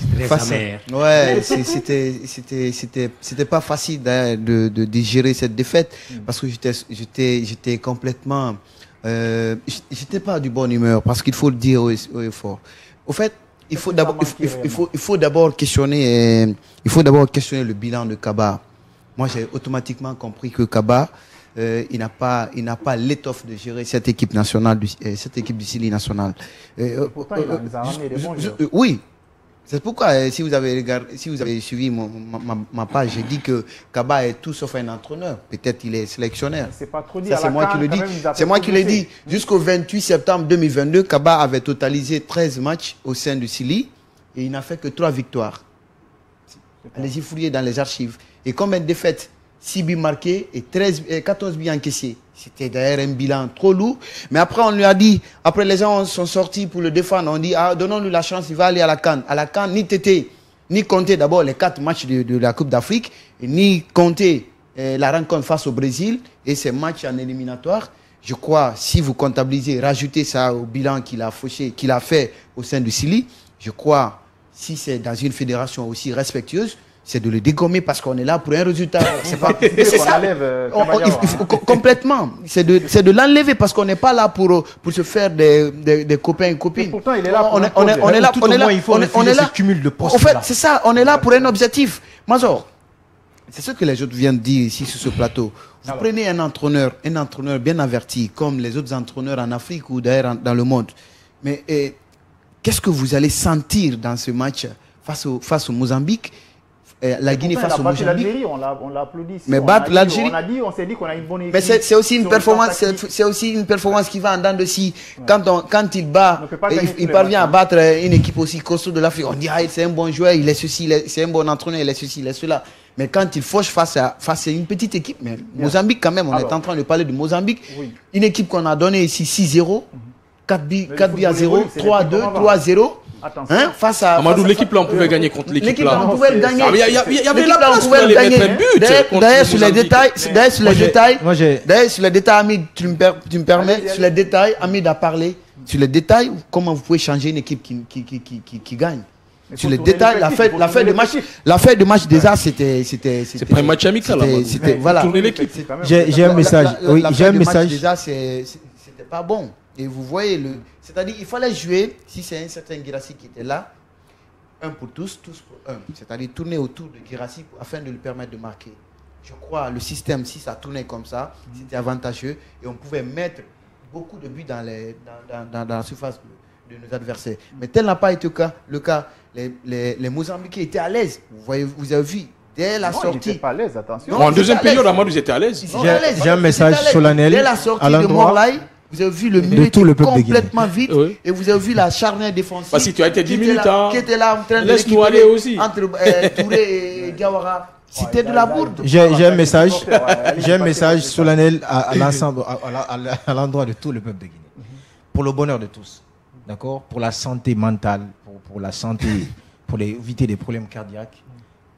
Ouais, c'était pas facile de digérer cette défaite parce que j'étais complètement, j'étais pas du bonne humeur parce qu'il faut le dire au effort. Au fait, il faut d'abord questionner le bilan de Kaba. Moi, j'ai automatiquement compris que Kaba, il n'a pas l'étoffe de gérer cette équipe nationale, cette équipe du Sili national. Pourtant, il nous a ramené des bons joueurs. Oui. C'est pourquoi, si vous avez suivi ma page, j'ai dit que Kaba est tout sauf un entraîneur. Peut-être il est sélectionneur. C'est pas trop dit. C'est moi qui le dis. C'est moi qui l'ai dit. Jusqu'au 28 septembre 2022, Kaba avait totalisé 13 matchs au sein du Sili et il n'a fait que 3 victoires. Allez-y fouiller dans les archives. Et combien de défaites? 6 buts marqués et 14 buts encaissés. C'était d'ailleurs un bilan trop lourd. Mais après, on lui a dit, après les gens sont sortis pour le défendre, on dit, donnons-lui la chance, il va aller à la CAN. À la CAN, ni Tété, ni compter d'abord les 4 matchs de la Coupe d'Afrique, ni compter la rencontre face au Brésil et ses matchs en éliminatoire. Je crois, si vous comptabilisez, rajoutez ça au bilan qu'il a fait au sein du Chili, je crois, si c'est dans une fédération aussi respectueuse, c'est de le dégommer parce qu'on est là pour un résultat. C'est ça. Complètement. C'est de l'enlever parce qu'on n'est pas là pour se faire des copains et copines. Et pourtant, il est là pour on est là. Il faut refuser ce cumul de postes. En fait, c'est ça. On est là pour un objectif. Mazor, c'est ce que les autres viennent de dire ici sur ce plateau. Vous prenez un entraîneur bien averti, comme les autres entraîneurs en Afrique ou d'ailleurs dans le monde. Mais qu'est-ce que vous allez sentir dans ce match face au Mozambique? La Guinée face au Mozambique. On l'a applaudi. Mais battre l'Algérie. On s'est dit qu'on a une bonne équipe. Mais c'est aussi une performance. C'est aussi une performance qui va en dents de scie. Quand il bat, il parvient à battre une équipe aussi costaud de l'Afrique. On dit c'est un bon joueur, il est ceci, c'est un bon entraîneur, il est ceci, il est cela. Mais quand il fauche face à une petite équipe, mais Mozambique quand même, on est en train de parler de Mozambique, une équipe qu'on a donnée ici 6-0, 4 buts à 0, 3-2, 3-0. Hein, face à Amadou, l'équipe là on pouvait gagner contre l'équipe là. On pouvait gagner. Il y avait la place pour aller mettre un but. D'ailleurs sur les détails, Hamid, tu me permets, sur les détails, Hamid a parlé sur les détails, comment vous pouvez changer une équipe qui gagne. Sur les détails, la fête de match déjà c'était pas un match amical là. C'était voilà. Tourner l'équipe. J'ai un message. Oui, j'ai un message. Déjà c'était pas bon. Et vous voyez c'est-à-dire il fallait jouer, si c'est un certain Guirassy qui était là, un pour tous, tous pour un. C'est-à-dire tourner autour de Guirassy afin de lui permettre de marquer. Je crois le système, si ça tournait comme ça, c'était avantageux et on pouvait mettre beaucoup de buts dans la surface de nos adversaires. Mais tel n'a pas été le cas. Les Mozambicains étaient à l'aise. Vous avez vu, dès la sortie. Ils n'étaient pas à l'aise, attention. En deuxième période, Amadou, ils étaient à l'aise. J'ai un message solennel. Dès la sortie de Morlaï, vous avez vu le milieu complètement vide et vous avez vu la charnière défensive. Parce que tu as été 10 minutes. Qui était là en train de laisse-nous aller aussi. Entre Touré et Diawara. C'était de la bourde. J'ai un message solennel à l'endroit de tout le peuple de Guinée. Pour le bonheur de tous. D'accord? Pour la santé mentale, pour la santé, pour éviter des problèmes cardiaques,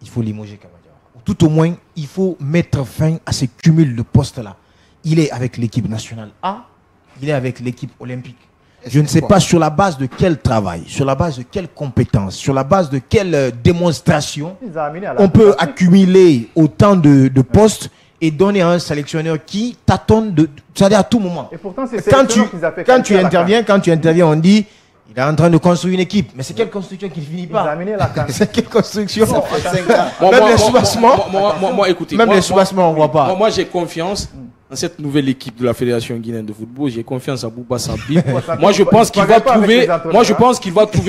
il faut limoger Kabadiawara. Tout au moins, il faut mettre fin à ce cumul de postes-là. Il est avec l'équipe nationale A, il est avec l'équipe olympique. Je ne sais pas sur la base de quel travail, sur la base de quelle compétence, sur la base de quelle démonstration on peut accumuler autant de postes et donner à un sélectionneur qui tâtonne c'est-à-dire à tout moment. Et pourtant, quand tu interviens, on dit il est en train de construire une équipe. Mais c'est quelle construction qui ne finit pas? C'est quelle construction? Même les soubassements, écoutez, même les soubassements, on ne voit pas. Moi, j'ai confiance dans cette nouvelle équipe de la Fédération guinéenne de football. J'ai confiance à Bouba Sampi. Moi, je pense qu'il va trouver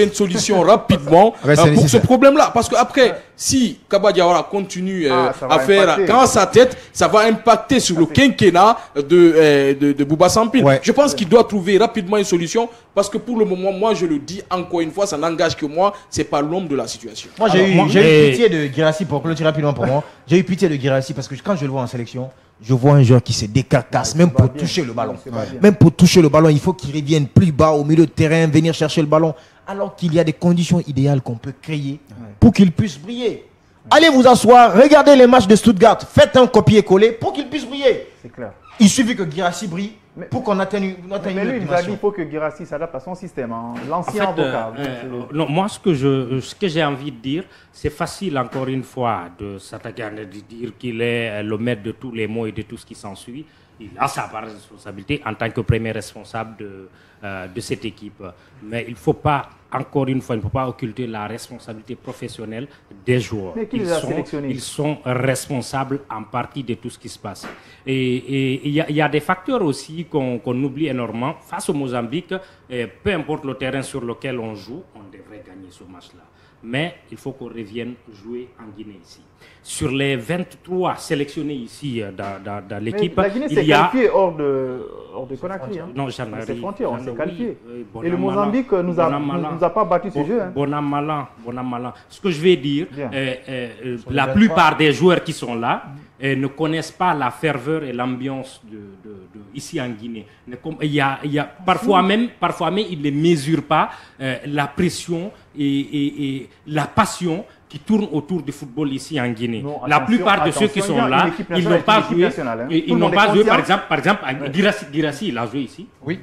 une solution rapidement pour ce problème-là. Parce que après, si Kabadiawara continue à faire dans sa tête, ça va impacter sur le quinquennat de Bouba Sampi. Ouais. Je pense qu'il doit trouver rapidement une solution parce que pour le moment, moi, je le dis encore une fois, ça n'engage que moi. C'est pas l'homme de la situation. Moi, j'ai eu pitié de Guirassy pour clôturer rapidement pour moi. J'ai eu pitié de Guirassy parce que quand je le vois en sélection, je vois un joueur qui se décarcasse, même pour toucher le ballon. Même pour toucher le ballon, il faut qu'il revienne plus bas au milieu de terrain, venir chercher le ballon. Alors qu'il y a des conditions idéales qu'on peut créer pour qu'il puisse briller. Allez vous asseoir, regardez les matchs de Stuttgart, faites un copier-coller pour qu'il puisse briller. C'est clair. Il suffit que Guirassy brille pour qu'on atteigne une mais lui, il nous a dit qu'il faut que Guirassy s'adapte à son système. Hein. L'ancien avocat. Non, moi, ce que j'ai envie de dire, c'est facile, encore une fois, de s'attaquer de dire qu'il est le maître de tous les mots et de tout ce qui s'ensuit. Il a sa part de responsabilité en tant que premier responsable de cette équipe. Mais il ne faut pas, encore une fois, il ne faut pas occulter la responsabilité professionnelle des joueurs. Mais qui les a sélectionnés ? Ils sont responsables en partie de tout ce qui se passe. Et il y a des facteurs aussi qu'on oublie énormément. Face au Mozambique, peu importe le terrain sur lequel on joue, on devrait gagner ce match-là. Mais il faut qu'on revienne jouer en Guinée ici. Sur les 23 sélectionnés ici dans l'équipe, la Guinée s'est qualifiée hors de Conakry. Hein. Non, j'en ai frontières, on s'est qualifié. Oui, et le Mozambique ne nous a pas battu ce jeu. Hein. Bon an, mal an. Ce que je vais dire, la plupart des joueurs qui sont là ne connaissent pas la ferveur et l'ambiance ici en Guinée. Il y a parfois même, ils ne mesurent pas la pression et la passion qui tournent autour du football ici en Guinée. Non, la plupart de ceux qui sont là, ils n'ont pas joué. Ils n'ont pas joué, par exemple, Guirassy, il a joué ici. Oui.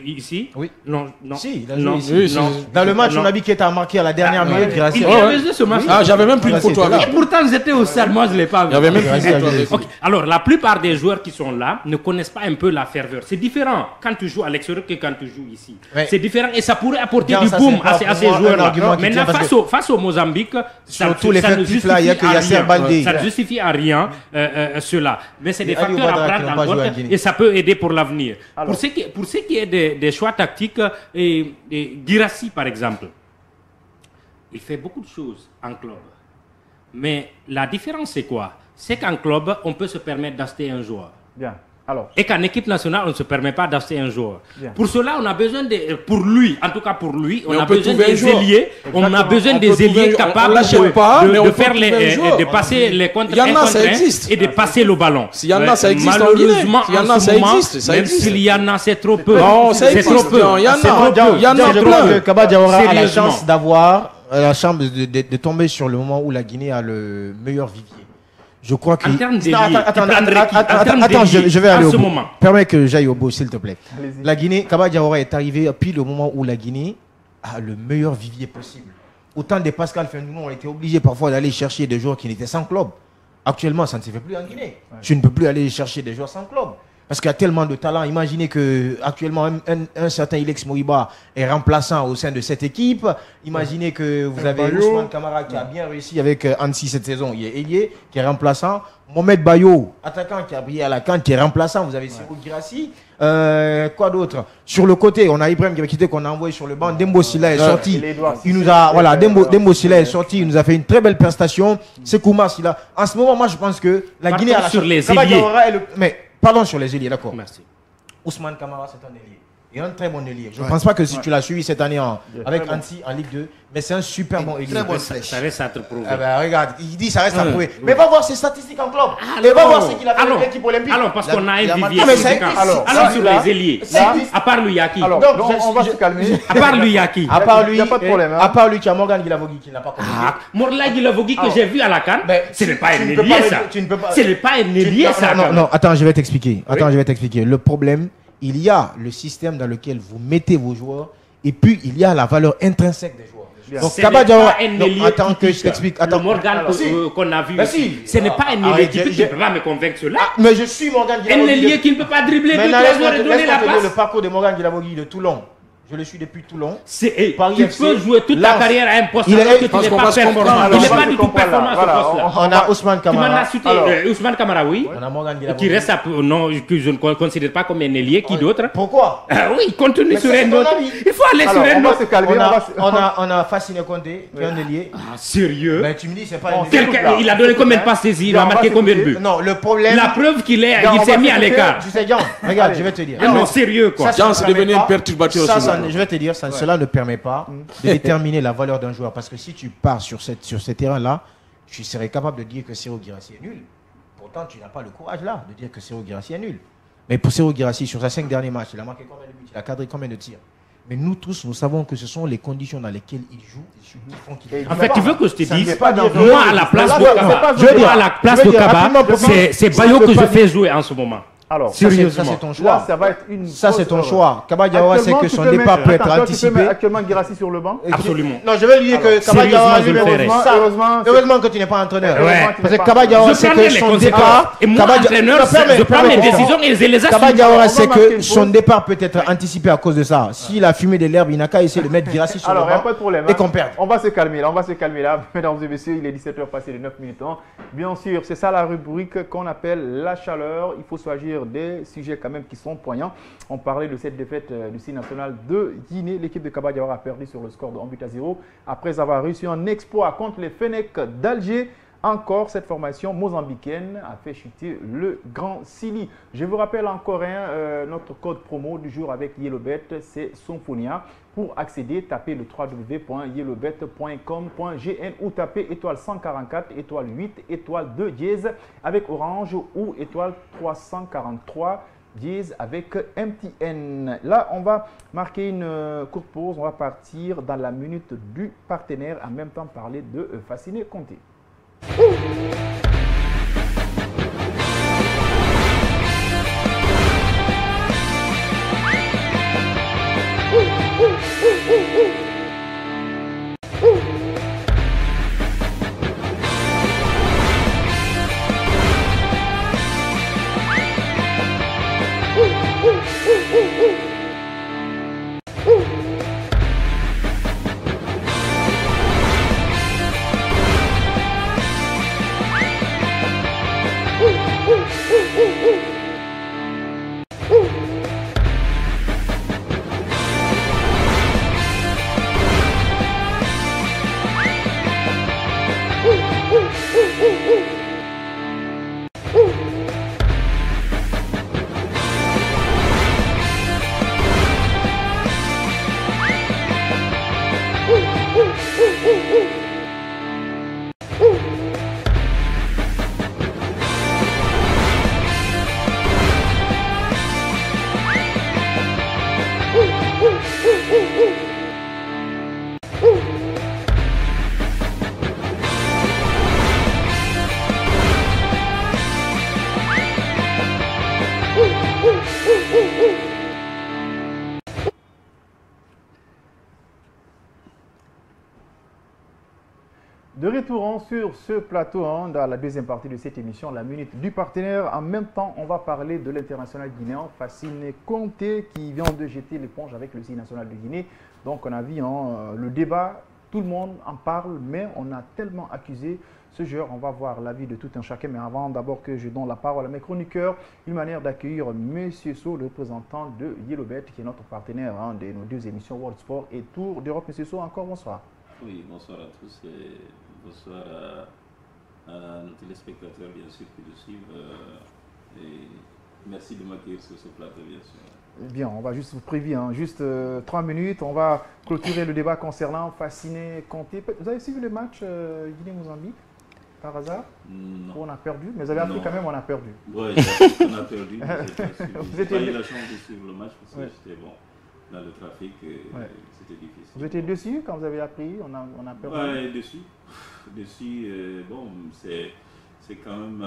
Ici? Oui. Non. Si, il a joué ici. Non. Dans le match, on a vu qu'il était marqué à la dernière minute. Il avait joué ce match. Ah, j'avais même pris une photo avec. Et pourtant, j'étais au stade, moi je ne l'ai pas vu. Il y avait même pris une photo avec. Okay. Alors, la plupart des joueurs qui sont là ne connaissent pas un peu la ferveur. C'est différent quand tu joues à l'extérieur que quand tu joues ici. Ouais. C'est différent et ça pourrait apporter du boom à ces joueurs-là. Maintenant, face au Mozambique, ça ne justifie à rien cela. Mais c'est des facteurs à prendre en compte et ça peut aider pour l'avenir. Pour ce qui est des choix tactiques, et Guirassy par exemple, il fait beaucoup de choses en club. Mais la différence c'est quoi? C'est qu'en club, on peut se permettre d'acheter un joueur. Bien. Alors. Et qu'en équipe nationale, on ne se permet pas d'acheter un joueur. Bien. Pour cela, on a besoin pour lui, en tout cas pour lui, on a besoin des ailiers. On a besoin des ailiers capables de passer les contre et de passer le ballon. S'il y en a, ça existe. Malheureusement, même s'il y en a, c'est trop peu. Non, c'est trop peu. Il y en a plein. Kaba Diawara a la chance d'avoir la chance de tomber sur le moment où la Guinée a le meilleur vivier. Je crois que. Attends, je vais aller au bout. Permets que j'aille au bout, s'il te plaît. La Guinée, Kaba Diawara est arrivé pile au moment où la Guinée a le meilleur vivier possible. Autant de Pascal Fendounou ont été obligés parfois d'aller chercher des joueurs qui n'étaient sans club. Actuellement, ça ne se fait plus en Guinée. Ouais. Tu ne peux plus aller chercher des joueurs sans club. Parce qu'il y a tellement de talent. Imaginez qu'actuellement, un certain Ilex Moriba est remplaçant au sein de cette équipe. Imaginez que vous avez Ousmane Kamara qui a bien réussi avec Annecy cette saison. Il y a Elie qui est remplaçant. Mohamed Bayo, attaquant qui a brillé à la CAN, qui est remplaçant. Vous avez Siro Guirassy. Quoi d'autre? Sur le côté, on a Ibrahim Diakité qu'on a envoyé sur le banc. Dembo Silla est sorti. Il nous a, voilà, Dembo Silla est sorti. Il nous a fait une très belle prestation. Sekouma Silla. En ce moment, moi, je pense que la Guinée a la sur les ailiers. Pardon sur les ailiers, d'accord. Merci. Ousmane Kamara, c'est un ailier. Et un très bon ailier. Je ne pense pas que si tu l'as suivi cette année avec Annecy en Ligue 2, mais c'est un super bon ailier. Ça reste à te prouver. Regarde, il dit ça reste à prouver. Mais va voir ses statistiques en club. Et va voir ce qu'il a fait avec l'équipe olympique. Alors, parce qu'on a un vivier. Alors, sur les ailiers, à part lui, Yaki. Alors, on va se calmer. À part lui, Yaki. À part lui, il n'y a pas de problème. À part lui, tu as Morgan Guilavogui qui n'a pas compris. Morgan Guilavogui que j'ai vu à la CAN, ce n'est pas un ailier, ça. Ce n'est pas un ailier, ça. Non, attends, je vais t'expliquer. Le problème, il y a le système dans lequel vous mettez vos joueurs et puis il y a la valeur intrinsèque des joueurs. Donc Kaba Diawara, attends que je t'explique. Attends, Morgan qu'on a vu, ce n'est pas un ailier typique qui ne peut pas me convaincre cela. Mais je suis Morgan Guilavogui. Un ailier qui ne peut pas dribbler deux joueurs et donner la passe. Le parcours de Morgan Guilavogui de Toulon. Je le suis depuis Toulon. Tu peux jouer toute ta carrière à un poste alors que tu n'es pas performant. Il n'est pas du tout performant à ce poste-là. On a Ousmane Kamara. Tu m'en as cité Ousmane Kamara, oui. On a Morgan Guilavogui. Qui reste que je ne considère pas comme un ailier. Qui d'autre? Pourquoi? Oui, continue sur un autre. Il faut aller sur un autre. On a Fasciné Conté, qui est un ailier. Sérieux? Mais tu me dis, c'est pas un ailier. Il a donné combien de passes saisies? Il a marqué combien de buts? Non, le problème. La preuve qu'il s'est mis à l'écart. Tu sais, Jean, regarde, je vais te dire. Non, sérieux quoi. Jean, c'est devenu une perturbateur. Je vais te dire, cela ne permet pas de déterminer la valeur d'un joueur. Parce que si tu pars sur ce terrain-là, tu serais capable de dire que Siro Guirassy est nul. Pourtant, tu n'as pas le courage là de dire que Siro Guirassy est nul. Mais pour Siro Guirassy, sur ses 5 derniers matchs, il a marqué combien de buts? Il a cadré combien de tirs? Mais nous tous, nous savons que ce sont les conditions dans lesquelles il joue qui font qu'il est. En fait, tu veux que je te dise, moi à la place de Kaba, c'est Bayo que je fais jouer en ce moment. Alors, sérieusement, ça c'est ton choix. Là, ça va être une. Ça c'est ton choix. Kaba Diawara sait que son départ peut être anticipé. Tu peux mettre actuellement Guirassy sur le banc? Absolument. Non, je vais lui dire que Kaba Diawara, heureusement que tu n'es pas entraîneur. Parce que Kaba Diawara sait que son départ. Et moi, entraîneur, je prends mes décisions et je les assume. Kaba Diawara sait que son départ peut être anticipé à cause de ça. S'il a fumé de l'herbe, il n'a qu'à essayer de mettre Guirassy sur le banc. Alors, il n'y a pas de problème. Et qu'on perde. On va se calmer là. Mesdames et messieurs, il est 17h passé de 9 minutes. Bien sûr, c'est ça la rubrique qu'on appelle la chaleur. Il faut choisir des sujets quand même qui sont poignants. On parlait de cette défaite du CIN national de Guinée. L'équipe de Kaba Diawara a perdu sur le score de 1-0 après avoir réussi un exploit contre les Fennecs d'Alger. Encore, cette formation mozambicaine a fait chuter le Grand Sili. Je vous rappelle encore notre code promo du jour avec Yellowbet, c'est Sonfonia. Pour accéder, tapez le www.yellowbet.com.gn ou tapez étoile 144, étoile 8, étoile 2 dièse avec Orange ou étoile 343 dièse avec MTN. Là, on va marquer une courte pause. On va partir dans la minute du partenaire. En même temps, parler de Fasciné Conté. De retour sur ce plateau, dans la deuxième partie de cette émission, la minute du partenaire. En même temps, on va parler de l'international guinéen Fasciné Conté qui vient de jeter l'éponge avec le CI national de Guinée. Donc on a vu le débat, tout le monde en parle, mais on a tellement accusé ce joueur. On va voir l'avis de tout un chacun. Mais avant d'abord que je donne la parole à mes chroniqueurs, une manière d'accueillir M. So, le représentant de Yellowbet, qui est notre partenaire de nos deux émissions World Sport et Tour d'Europe. M. So, encore bonsoir. Oui, bonsoir à tous et bonsoir à nos téléspectateurs, bien sûr, qui nous suivent. Et merci de m'accueillir sur ce plateau, bien sûr. Bien, on va juste vous prévenir, juste 3 minutes. On va clôturer le débat concernant Fasciné Conté. Vous avez suivi le match Guinée-Mozambique par hasard? Non. On a perdu, mais vous avez appris quand même, on a perdu. Oui, on a perdu. J'ai pas eu la chance de suivre le match parce que j'étais dans le trafic, c'était difficile. Vous étiez déçu quand vous avez appris, on a perdu? Oui, déçu. Bon, c'est quand même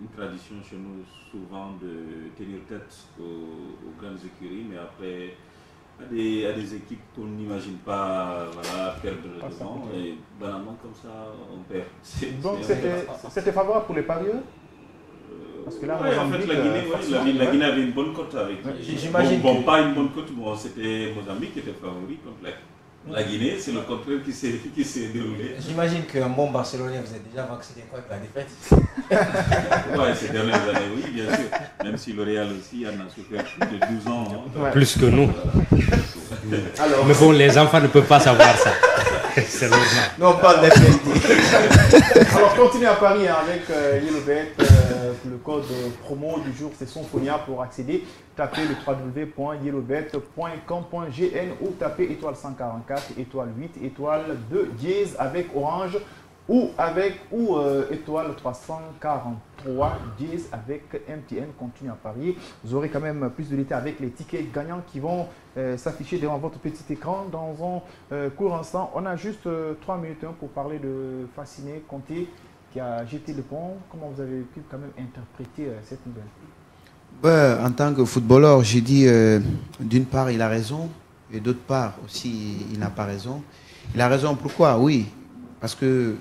une tradition chez nous souvent de tenir tête aux grandes écuries, mais après, à des équipes qu'on n'imagine pas perdre le devant, et banalement comme ça, on perd. Donc c'était favorable pour les parieurs? Parce que là, en fait, la Guinée avait une bonne cote avec. J'imagine. Bon, pas une bonne cote, c'était Mozambique qui était favori contre la Guinée, c'est le contraire qui s'est déroulé. J'imagine qu'un bon Barcelonais, vous êtes déjà vacciné avec la défaite. Oui, ces dernières années, oui, bien sûr. Même si le Real aussi en a souffert plus de 12 ans. Plus que nous. Alors, mais bon, les enfants ne peuvent pas savoir ça. C'est normal. Non, on parle d'FND. Alors, continuez à Paris avec Yellowbet. Le code promo du jour, c'est Sonfonia pour accéder. Tapez le www.yellowbet.com.gn ou tapez étoile 144, étoile 8, étoile 2 dièse avec Orange ou étoile 343 dièse avec MTN. Continue à parier. Vous aurez quand même plus de détails avec les tickets gagnants qui vont s'afficher devant votre petit écran dans un court instant. On a juste 3 minutes pour parler de Fasciné Conté qui a jeté le pont. Comment vous avez pu quand même interpréter cette nouvelle? En tant que footballeur, j'ai dit d'une part il a raison et d'autre part aussi il n'a pas raison. Il a raison pourquoi? Oui, parce que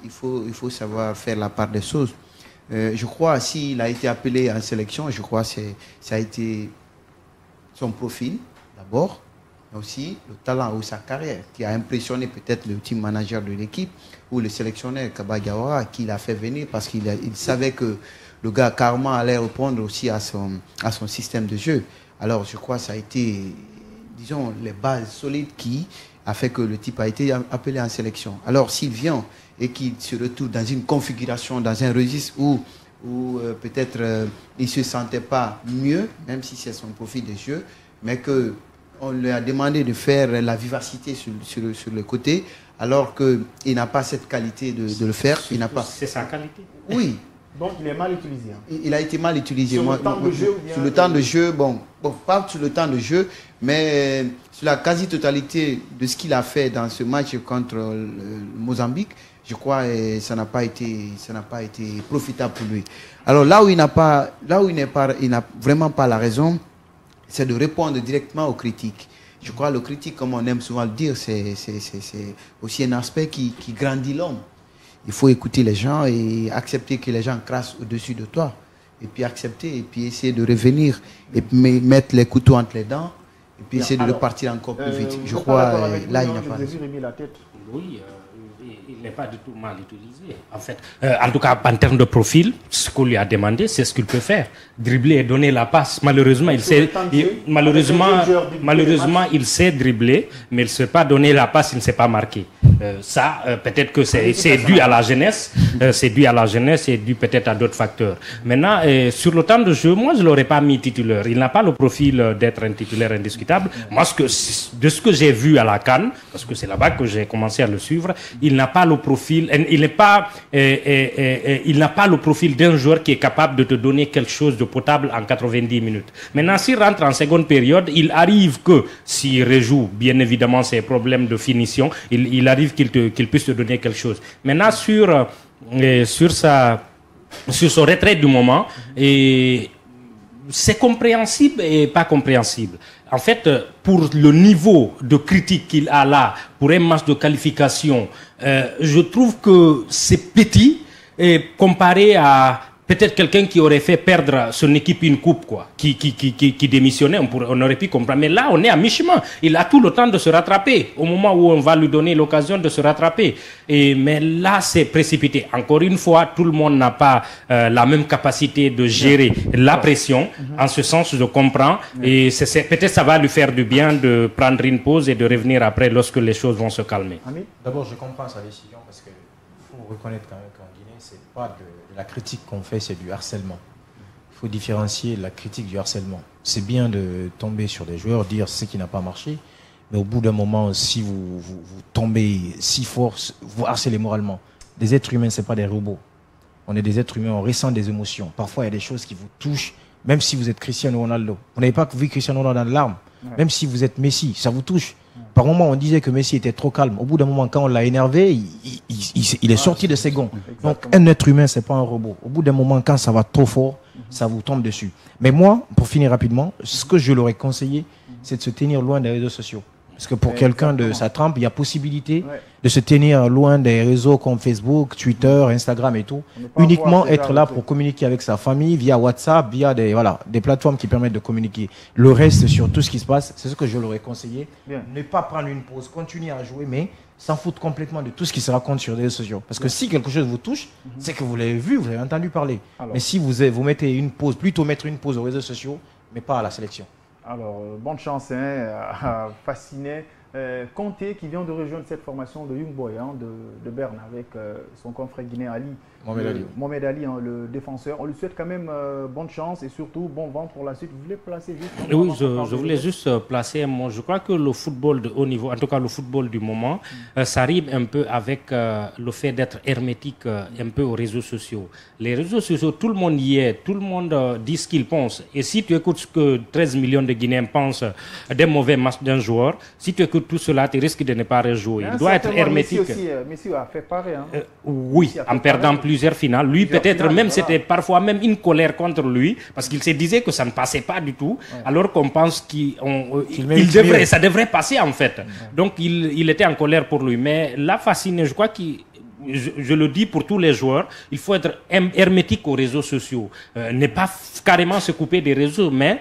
il faut savoir faire la part des choses. Je crois s'il a été appelé en sélection, je crois que ça a été son profil d'abord, mais aussi le talent ou sa carrière qui a impressionné peut-être le team manager de l'équipe ou le sélectionneur Kaba Diawara qui l'a fait venir parce qu'il savait que le gars carrément allait répondre aussi à son système de jeu. Alors je crois que ça a été, disons, les bases solides qui a fait que le type a été appelé en sélection. Alors s'il vient et qu'il se retrouve dans une configuration, dans un registre où peut-être il ne se sentait pas mieux, même si c'est son profil de jeu, mais qu'on lui a demandé de faire la vivacité sur le côté, alors qu'il n'a pas cette qualité de le faire. C'est sa qualité. Oui. Donc il est mal utilisé. Il a été mal utilisé. Sur le temps de jeu, sur le temps de jeu, bon, pas sur le temps de jeu, mais sur la quasi-totalité de ce qu'il a fait dans ce match contre le Mozambique, je crois que ça n'a pas été profitable pour lui. Alors là où il n'a vraiment pas la raison, c'est de répondre directement aux critiques. Je crois que le critique, comme on aime souvent le dire, c'est aussi un aspect qui grandit l'homme. Il faut écouter les gens et accepter que les gens crassent au-dessus de toi. Et puis accepter, et puis essayer de revenir, et puis mettre les couteaux entre les dents, et puis essayer de repartir encore plus vite. Je crois là, il n'y a pas de raison. Oui, il n'est pas du tout mal utilisé. En fait, en tout cas, en termes de profil, ce qu'on lui a demandé, c'est ce qu'il peut faire. Dribbler et donner la passe. Malheureusement, il sait dribbler, mais il ne sait pas donner la passe, il ne sait pas marquer. Peut-être que c'est dû à la jeunesse, c'est dû à la jeunesse et dû peut-être à d'autres facteurs. Maintenant, sur le temps de jeu, moi, je ne l'aurais pas mis titulaire. Il n'a pas le profil d'être un titulaire indiscutable. Moi, de ce que j'ai vu à la CAN, parce que c'est là-bas que j'ai commencé à le suivre, il n'a pas le profil, il n'a pas le profil d'un joueur qui est capable de te donner quelque chose de potable en 90 minutes. Maintenant, s'il rentre en seconde période, il arrive que, s'il rejoue, bien évidemment, ses problèmes de finition, il arrive qu'il puisse te donner quelque chose. Maintenant, sur son retrait du moment, c'est compréhensible et pas compréhensible. En fait, pour le niveau de critique qu'il a là, pour un match de qualification, je trouve que c'est petit et comparé à peut-être quelqu'un qui aurait fait perdre son équipe une coupe, quoi, qui démissionnait, on aurait pu comprendre. Mais là, on est à mi-chemin. Il a tout le temps de se rattraper, au moment où on va lui donner l'occasion de se rattraper. Mais là, c'est précipité. Encore une fois, tout le monde n'a pas la même capacité de gérer la pression. En ce sens, je comprends. Et peut-être ça va lui faire du bien de prendre une pause et de revenir après lorsque les choses vont se calmer. D'abord, je comprends sa décision parce qu'il faut reconnaître quand même qu'en Guinée, c'est pas de la critique qu'on fait, c'est du harcèlement. Il faut différencier la critique du harcèlement. C'est bien de tomber sur des joueurs, dire ce qui n'a pas marché, mais au bout d'un moment, si vous tombez si fort, vous harcelez moralement. Des êtres humains, ce n'est pas des robots. On est des êtres humains, on ressent des émotions. Parfois, il y a des choses qui vous touchent, même si vous êtes Cristiano Ronaldo. Vous n'avez pas vu Cristiano Ronaldo dans l'arme. Même si vous êtes Messi, ça vous touche. Par moment, on disait que Messi était trop calme. Au bout d'un moment, quand on l'a énervé, il est sorti de ses gonds. Donc, un être humain, ce n'est pas un robot. Au bout d'un moment, quand ça va trop fort, ça vous tombe dessus. Mais moi, pour finir rapidement, ce que je leur ai conseillé, c'est de se tenir loin des réseaux sociaux. Parce que pour quelqu'un de sa trempe, il y a possibilité de se tenir loin des réseaux comme Facebook, Twitter, Instagram et tout. Uniquement être là pour communiquer avec sa famille via WhatsApp, via des plateformes qui permettent de communiquer. Le reste sur tout ce qui se passe, c'est ce que je leur ai conseillé. Ne pas prendre une pause, continuer à jouer, mais s'en foutre complètement de tout ce qui se raconte sur les réseaux sociaux. Parce que si quelque chose vous touche, c'est que vous l'avez vu, vous avez entendu parler. Mais si vous mettez une pause, plutôt mettre une pause aux réseaux sociaux, mais pas à la sélection. Alors, bonne chance à Fasciné. Conté qui vient de rejoindre cette formation de Young Boy de Berne avec son confrère guinéen Ali. Mohamed Ali, le défenseur. On lui souhaite quand même bonne chance et surtout bon vent pour la suite. Vous voulez placer juste Oui, je voulais juste placer un mot. Je crois que le football de haut niveau, en tout cas le football du moment, ça rime un peu avec le fait d'être hermétique un peu aux réseaux sociaux. Les réseaux sociaux, tout le monde y est, tout le monde dit ce qu'il pense. Et si tu écoutes ce que 13 millions de Guinéens pensent d'un mauvais match d'un joueur, si tu écoutes tout cela, tu risques de ne pas rejouer. Il doit être hermétique. Messi a fait pareil. Oui, en perdant plusieurs finales. Lui, peut-être même, c'était parfois même une colère contre lui, parce qu'il se disait que ça ne passait pas du tout, alors qu'on pense ça devrait passer en fait. Donc, il était en colère pour lui. Mais là, Fasciné, je crois qu'il... Je le dis pour tous les joueurs, il faut être hermétique aux réseaux sociaux. Ne pas carrément se couper des réseaux, mais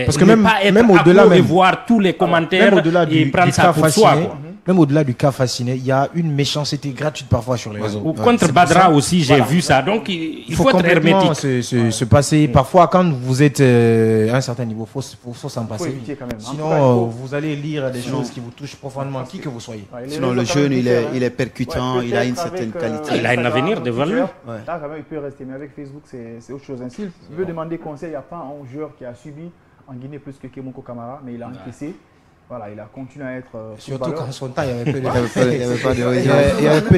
parce que même au-delà de voir tous les commentaires et prendre ça pour soi. Même au-delà du cas Fasciné, il y a une méchanceté gratuite parfois sur les réseaux. Ou contre Badra aussi, j'ai vu ça. Donc, il faut être hermétique. Se passer. Parfois, quand vous êtes à un certain niveau, il faut s'en passer. Sinon, vous allez lire des choses qui vous touchent profondément, qui que vous soyez. Sinon, le jeune, il est percutant, il a une certaine qualité. Il a un avenir devant lui. Là, quand même, il peut rester. Mais avec Facebook, c'est autre chose. S'il veut demander conseil, il n'y a pas un joueur qui a subi en Guinée plus que Kemoko Kamara, mais il a encaissé. Voilà, il a continué à être surtout qu'en son temps, il y avait peu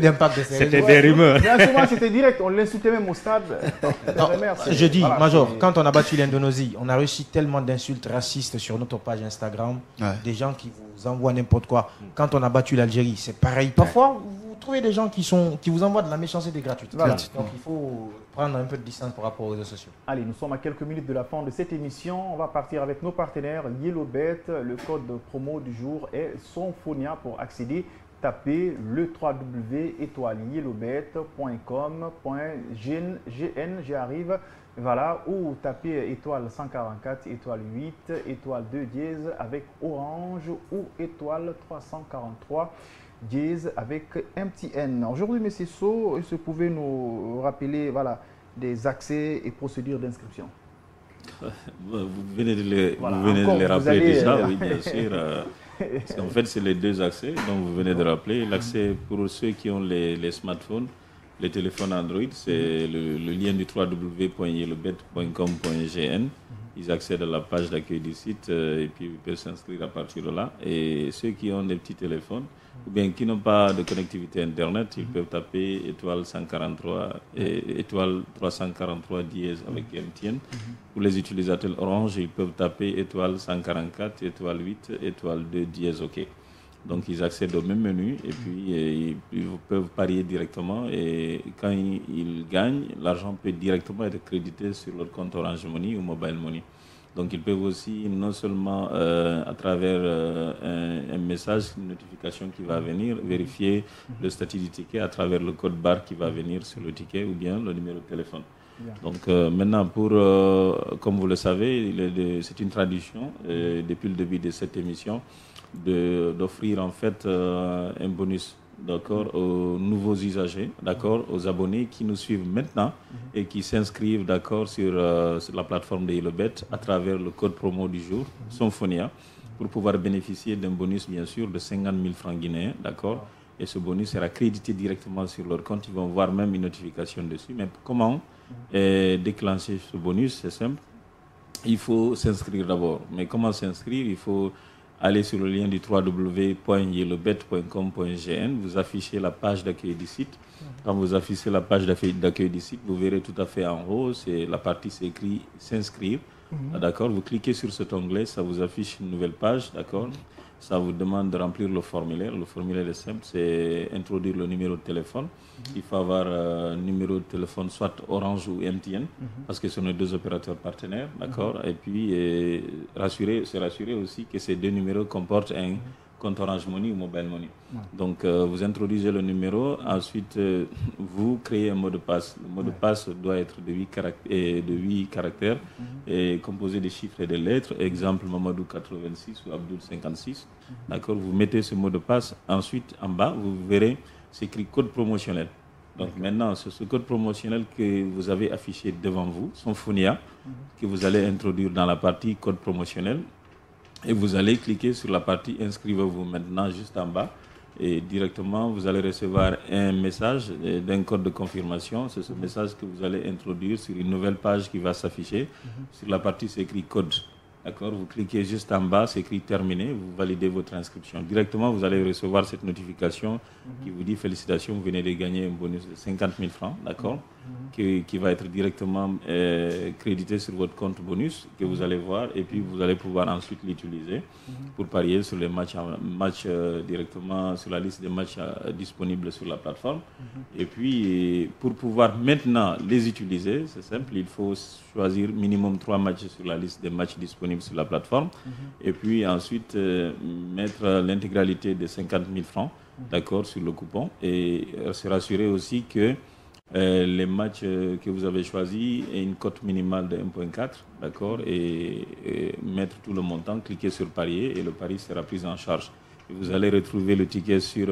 d'impact. C'était des rumeurs. Bien souvent, c'était direct. On l'insultait même au stade. Je dis, voilà, Major, quand on a battu l'Indonésie, on a reçu tellement d'insultes racistes sur notre page Instagram. Des gens qui vous envoient n'importe quoi. Quand on a battu l'Algérie, c'est pareil. Parfois, vous trouvez des gens qui vous envoient de la méchanceté gratuite. Voilà. Donc il faut prendre un peu de distance par rapport aux réseaux sociaux. Allez, nous sommes à quelques minutes de la fin de cette émission. On va partir avec nos partenaires YellowBet. Le code promo du jour est Sonfonia. Pour accéder, tapez le www.yellowbet.com.gn, j'y arrive. Voilà, ou tapez étoile 144, étoile 8, étoile 2 dièse avec Orange ou étoile 343 dièse avec MTN. Aujourd'hui, M. So, est-ce que vous pouvez nous rappeler des accès et procédures d'inscription? Vous venez de les rappeler déjà, oui, bien sûr. En fait, c'est les deux accès dont vous venez de rappeler. L'accès pour ceux qui ont les smartphones, les téléphones Android, c'est le lien du www.yellowbet.com.gn. Ils accèdent à la page d'accueil du site et puis ils peuvent s'inscrire à partir de là. Et ceux qui ont des petits téléphones ou bien qui n'ont pas de connectivité Internet, ils peuvent taper étoile 143 et étoile 343 dièse avec MTN. Pour les utilisateurs Orange, ils peuvent taper étoile 144, étoile 8, étoile 2 dièse OK. Donc ils accèdent au même menu et puis ils peuvent parier directement et quand ils gagnent, l'argent peut directement être crédité sur leur compte Orange Money ou Mobile Money. Donc ils peuvent aussi non seulement à travers un message, une notification qui va venir, vérifier le statut du ticket à travers le code barre qui va venir sur le ticket ou bien le numéro de téléphone. Donc maintenant, comme vous le savez, c'est une tradition depuis le début de cette émission d'offrir en fait un bonus, d'accord, aux nouveaux usagers, d'accord, aux abonnés qui nous suivent maintenant et qui s'inscrivent, d'accord, sur la plateforme de YellowBet à travers le code promo du jour, Sonfonia, pour pouvoir bénéficier d'un bonus, bien sûr, de 50 000 francs guinéens, d'accord. Et ce bonus sera crédité directement sur leur compte. Ils vont voir même une notification dessus. Mais comment déclencher ce bonus? C'est simple. Il faut s'inscrire d'abord. Mais comment s'inscrire? Il faut aller sur le lien du www.yellowbet.com.gn. Vous affichez la page d'accueil du site. Quand vous affichez la page d'accueil du site, vous verrez tout à fait en haut, c'est la partie c'est écrit s'inscrire. D'accord. Vous cliquez sur cet onglet, ça vous affiche une nouvelle page. D'accord. Ça vous demande de remplir le formulaire. Le formulaire est simple, c'est introduire le numéro de téléphone. Il faut avoir un numéro de téléphone soit Orange ou MTN, parce que ce sont nos deux opérateurs partenaires, d'accord. Et puis se rassurer aussi que ces deux numéros comportent un compte Orange Money ou Mobile Money. Donc vous introduisez le numéro, ensuite vous créez un mot de passe. Le mot de passe doit être de 8 caractères et composé des chiffres et des lettres. Exemple Mamadou 86 ou Abdoul 56. D'accord, vous mettez ce mot de passe. Ensuite en bas vous verrez c'est écrit code promotionnel. Donc maintenant c'est ce code promotionnel que vous avez affiché devant vous, Sonfonia, que vous allez introduire dans la partie code promotionnel. Et vous allez cliquer sur la partie inscrivez-vous maintenant juste en bas et directement vous allez recevoir un message d'un code de confirmation. C'est ce message que vous allez introduire sur une nouvelle page qui va s'afficher. Sur la partie c'est écrit code. D'accord, vous cliquez juste en bas, c'est écrit terminé, vous validez votre inscription. Directement vous allez recevoir cette notification qui vous dit félicitations, vous venez de gagner un bonus de 50 000 francs, d'accord, qui va être directement crédité sur votre compte bonus que vous allez voir et puis vous allez pouvoir ensuite l'utiliser pour parier sur les matchs directement sur la liste des matchs disponibles sur la plateforme. Et puis pour pouvoir maintenant les utiliser, c'est simple, il faut choisir minimum 3 matchs sur la liste des matchs disponibles sur la plateforme et puis ensuite mettre l'intégralité des 50 000 francs, d'accord, sur le coupon et se rassurer aussi que les matchs que vous avez choisis et une cote minimale de 1.4, d'accord, et mettre tout le montant, cliquer sur parier et le pari sera pris en charge. Et vous allez retrouver le ticket sur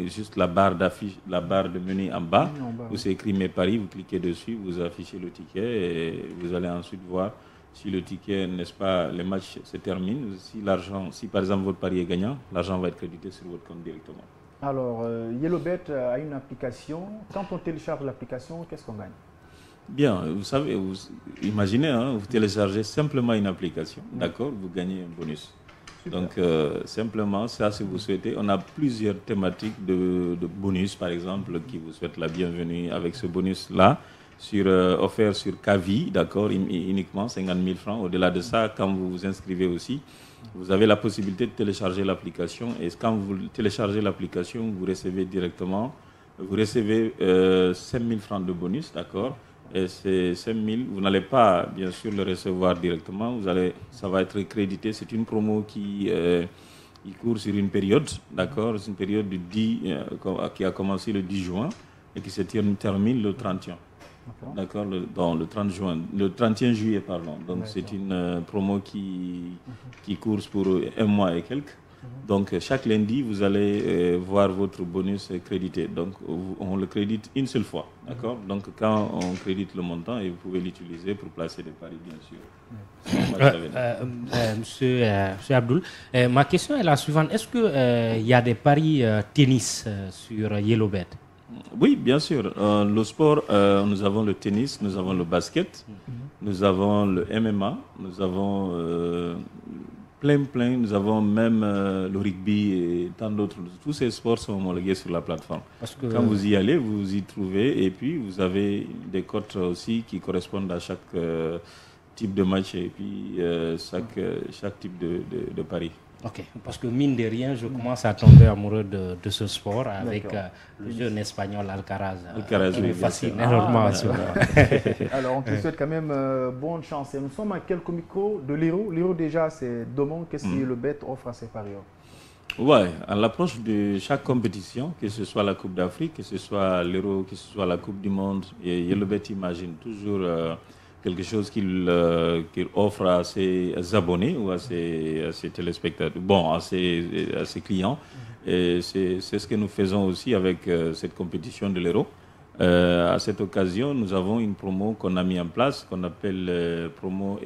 juste la barre d'affiche, la barre de menu en bas où c'est écrit mes paris, vous cliquez dessus, vous affichez le ticket et vous allez ensuite voir si le ticket, n'est-ce pas, les matchs se terminent. Si par exemple votre pari est gagnant, l'argent va être crédité sur votre compte directement. Alors, YellowBet a une application. Quand on télécharge l'application, qu'est-ce qu'on gagne? Bien, vous savez, imaginez, vous téléchargez simplement une application, d'accord, vous gagnez un bonus. Super. Donc, simplement, ça, si vous souhaitez, on a plusieurs thématiques de bonus, par exemple, qui vous souhaitent la bienvenue avec ce bonus-là, offert sur Kavi, d'accord, uniquement 50 000 francs. Au-delà de ça, quand vous vous inscrivez aussi, vous avez la possibilité de télécharger l'application. Et quand vous téléchargez l'application, vous recevez directement, 5 000 francs de bonus, d'accord. Et ces 5 000, vous n'allez pas, bien sûr, le recevoir directement. Ça va être crédité. C'est une promo qui court sur une période, d'accord. C'est une période qui a commencé le 10 juin et qui se termine le 31. D'accord, le 31 juillet, pardon. Donc, c'est une promo qui court pour un mois et quelques. Donc, chaque lundi, vous allez voir votre bonus crédité. Donc, on le crédite une seule fois. D'accord. Donc, quand on crédite le montant, et vous pouvez l'utiliser pour placer des paris, bien sûr. Monsieur Abdoul, ma question est la suivante. Est-ce qu'il y a des paris tennis sur YellowBet? Oui, bien sûr. Le sport, nous avons le tennis, nous avons le basket, nous avons le MMA, nous avons plein. Nous avons même le rugby et tant d'autres. Tous ces sports sont homologués sur la plateforme. Quand vous y allez, vous y trouvez et puis vous avez des cotes aussi qui correspondent à chaque type de match et puis chaque type de pari. Ok, parce que mine de rien, je commence à tomber amoureux de ce sport avec le jeune espagnol Alcaraz qui me fascine énormément. Alors, on te souhaite quand même bonne chance. Et nous sommes à quelques micros de l'Hérault. L'Hérault, déjà, c'est demain. Qu'est-ce que le BET offre à ses parieurs? Ouais, à l'approche de chaque compétition, que ce soit la Coupe d'Afrique, que ce soit l'Euro, que ce soit la Coupe du Monde, et le BET imagine toujours quelque chose qu'il offre à ses abonnés ou à ses téléspectateurs, à ses clients. Et c'est ce que nous faisons aussi avec cette compétition de l'Euro. À cette occasion, nous avons une promo qu'on a mis en place, qu'on appelle promo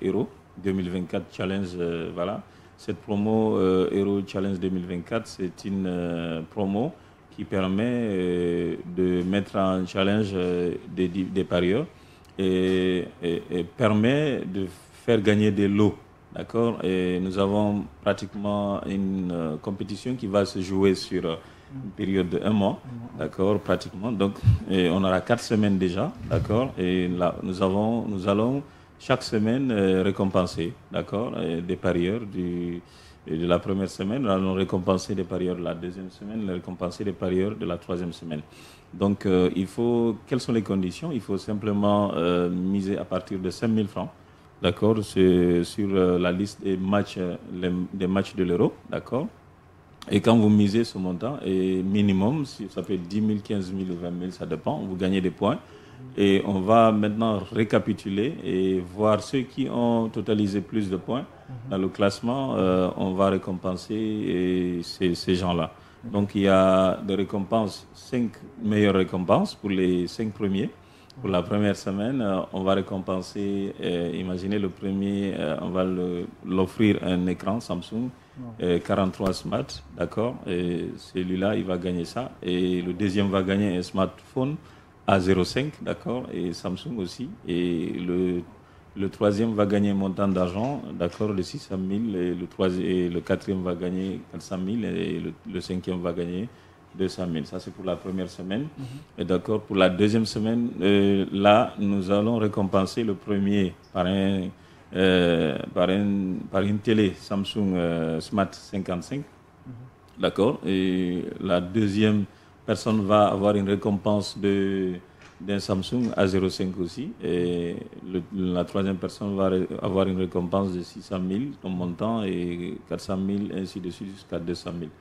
Euro 2024 Challenge. Voilà. Cette promo Euro Challenge 2024, c'est une promo qui permet de mettre en challenge des parieurs. Et permet de faire gagner des lots, d'accord. Et nous avons pratiquement une compétition qui va se jouer sur une période de 1 mois, d'accord, pratiquement. Donc, on aura 4 semaines déjà, d'accord. Et là, nous allons chaque semaine récompenser, d'accord, des parieurs de la première semaine. Nous allons récompenser des parieurs de la deuxième semaine, récompenser des parieurs de la troisième semaine. Donc, quelles sont les conditions? Il faut simplement miser à partir de 5 000 francs, d'accord, sur la liste des matchs de l'Euro, d'accord. Et quand vous misez ce montant, et minimum, ça peut être 10 000, 15 000 ou 20 000, ça dépend, vous gagnez des points. Et on va maintenant récapituler et voir ceux qui ont totalisé plus de points dans le classement. On va récompenser ces gens-là. Donc, il y a des récompenses, 5 meilleures récompenses pour les 5 premiers. Pour la première semaine, on va récompenser, imaginez le premier, on va l'offrir un écran Samsung 43 Smart, d'accord. Et celui-là, il va gagner ça. Et le deuxième va gagner un smartphone A05, d'accord, et Samsung aussi. Et le troisième va gagner un montant d'argent, d'accord, de 600 000. Et le quatrième va gagner 400 000. Et le cinquième va gagner 200 000. Ça, c'est pour la première semaine. Et d'accord, pour la deuxième semaine, là, nous allons récompenser le premier par une télé Samsung Smart 55. D'accord. Et la deuxième personne va avoir une récompense d'un Samsung A05 aussi. Et la troisième personne va avoir une récompense de 600 000 en montant et 400 000, ainsi de suite, jusqu'à 200 000.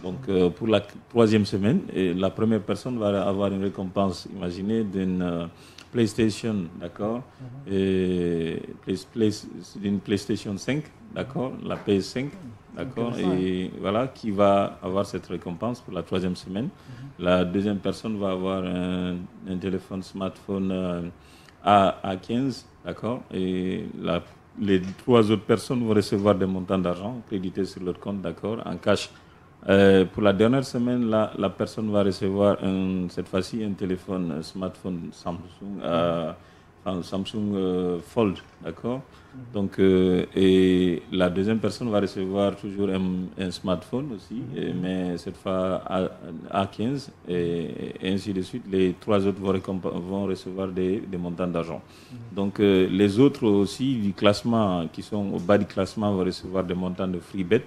Donc, pour la troisième semaine, la première personne va avoir une récompense, imaginez, d'une PlayStation, d'accord, d'une PlayStation 5, d'accord, la PS5, d'accord, et voilà, qui va avoir cette récompense pour la troisième semaine. La deuxième personne va avoir un téléphone smartphone A15, d'accord, et les 3 autres personnes vont recevoir des montants d'argent crédités sur leur compte, d'accord, en cash. Pour la dernière semaine, la personne va recevoir cette fois-ci un téléphone, un smartphone Samsung Samsung Fold, d'accord. Donc, et la deuxième personne va recevoir toujours un smartphone aussi, mais cette fois A15 et ainsi de suite. Les 3 autres vont recevoir des montants d'argent. Donc, les autres aussi du classement, qui sont au bas du classement, vont recevoir des montants de free bet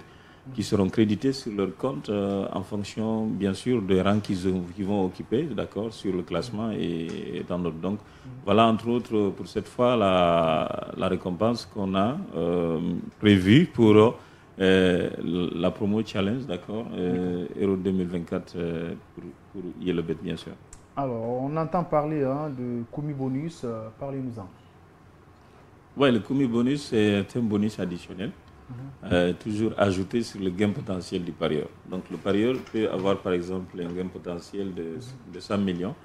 qui seront crédités sur leur compte en fonction, bien sûr, des rangs qu'ils vont occuper, d'accord, sur le classement et dans d'autres. Donc, voilà, entre autres, pour cette fois, la récompense qu'on a prévue pour la promo challenge, d'accord, Euro 2024 pour Yellowbet, bien sûr. Alors, on entend parler de Kumi Bonus, parlez-nous-en. Oui, le Kumi Bonus, c'est un bonus additionnel. Toujours ajouté sur le gain potentiel du parieur. Donc le parieur peut avoir par exemple un gain potentiel de 100 millions,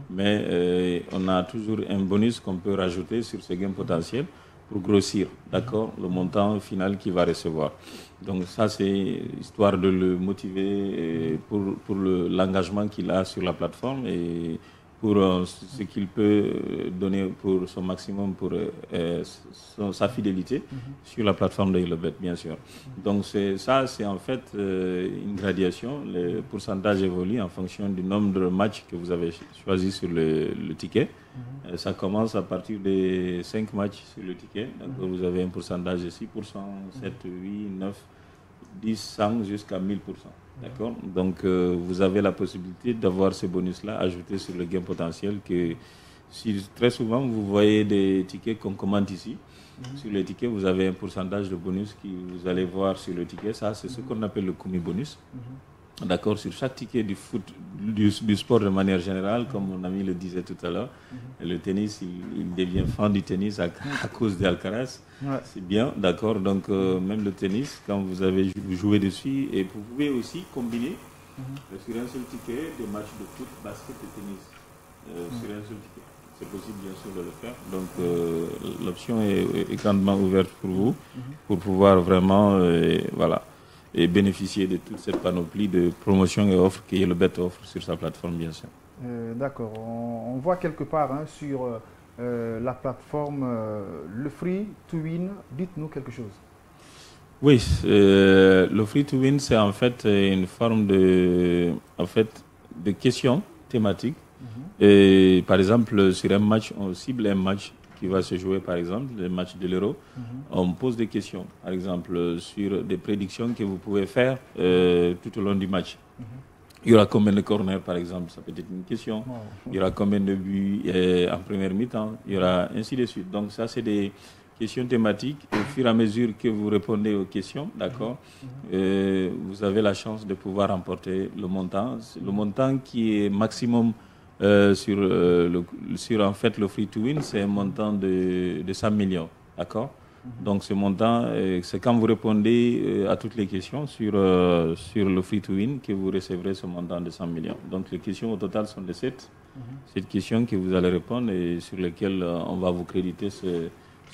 mais on a toujours un bonus qu'on peut rajouter sur ce gain potentiel pour grossir, d'accord, le montant final qu'il va recevoir. Donc ça c'est histoire de le motiver pour l'engagement qu'il a sur la plateforme et pour ce qu'il peut donner pour son maximum pour sa fidélité sur la plateforme de Yellowbet, bien sûr. Donc c'est en fait une gradation. Le pourcentage évolue en fonction du nombre de matchs que vous avez choisi sur le ticket. Ça commence à partir de 5 matchs sur le ticket. Donc vous avez un pourcentage de 6%, 7, 8, 9, 10, 100 jusqu'à 1000%. D'accord. Donc, vous avez la possibilité d'avoir ce bonus-là ajouté sur le gain potentiel que très souvent, vous voyez des tickets qu'on commande ici. Sur les tickets, vous avez un pourcentage de bonus que vous allez voir sur le ticket. Ça, c'est ce qu'on appelle le Kumi Bonus. D'accord. Sur chaque ticket du foot, du sport de manière générale, comme mon ami le disait tout à l'heure, le tennis, il devient fan du tennis à cause d'Alcaraz. Ouais. C'est bien, d'accord. Donc, même le tennis, quand vous avez joué dessus, et vous pouvez aussi combiner sur un seul ticket des matchs de foot, basket et tennis. Sur un seul ticket. C'est possible, bien sûr, de le faire. Donc, l'option est grandement ouverte pour vous, pour pouvoir vraiment, voilà, et bénéficier de toute cette panoplie de promotions et offres que Yellowbet offre sur sa plateforme, bien sûr. D'accord. On voit quelque part sur la plateforme le Free to Win. Dites-nous quelque chose. Oui, le Free to Win, c'est en fait une forme de questions thématiques. Et par exemple, sur un match, on cible un match qui va se jouer, par exemple, le match de l'Euro. On pose des questions, par exemple, sur des prédictions que vous pouvez faire tout au long du match. Il y aura combien de corners, par exemple, ça peut être une question. Il y aura combien de buts en première mi-temps. Il y aura ainsi de suite. Donc ça, c'est des questions thématiques. Au fur et à mesure que vous répondez aux questions, d'accord, vous avez la chance de pouvoir remporter le montant. Le montant qui est maximum sur en fait le free to win, c'est un montant de 100 millions, d'accord. Donc ce montant, c'est quand vous répondez à toutes les questions sur le free to win que vous recevrez ce montant de 100 millions. Donc les questions au total sont de 7. 7 questions que vous allez répondre et sur lesquelles on va vous créditer ce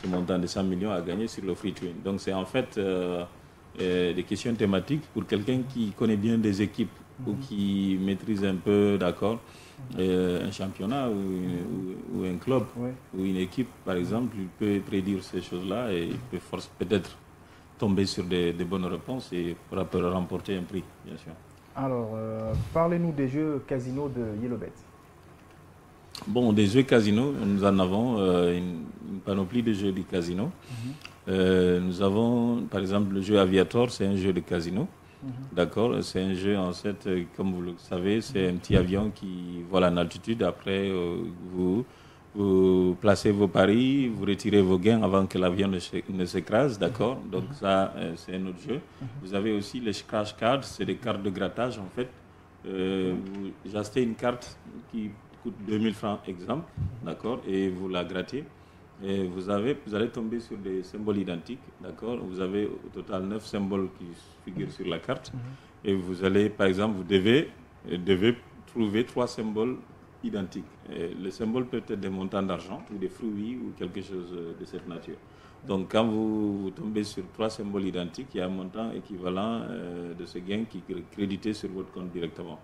montant de 100 millions à gagner sur le free to win. Donc c'est en fait des questions thématiques pour quelqu'un qui connaît bien des équipes ou qui maîtrise un peu, d'accord, un championnat ou un club ou une équipe, par exemple, il peut prédire ces choses-là et il peut peut-être tomber sur des bonnes réponses et peut remporter un prix, bien sûr. Alors, parlez-nous des jeux casino de Yellowbet. Bon, des jeux casino, nous en avons une panoplie de jeux de casino. Nous avons, par exemple, le jeu Aviator, c'est un jeu de casino. D'accord, c'est un jeu, en fait, comme vous le savez, c'est un petit avion qui vole en altitude. Après, vous placez vos paris, vous retirez vos gains avant que l'avion ne s'écrase. D'accord, donc ça, c'est un autre jeu. Vous avez aussi les crash cards, c'est des cartes de grattage, en fait. Vous achetez une carte qui coûte 2000 francs, exemple, d'accord, et vous la grattez. Et vous allez tomber sur des symboles identiques, d'accord. Vous avez au total 9 symboles qui figurent sur la carte. Et vous allez, par exemple, vous devez trouver 3 symboles identiques. Et les symboles peuvent être des montants d'argent ou des fruits ou quelque chose de cette nature. Donc quand vous tombez sur 3 symboles identiques, il y a un montant équivalent de ce gain qui est crédité sur votre compte directement.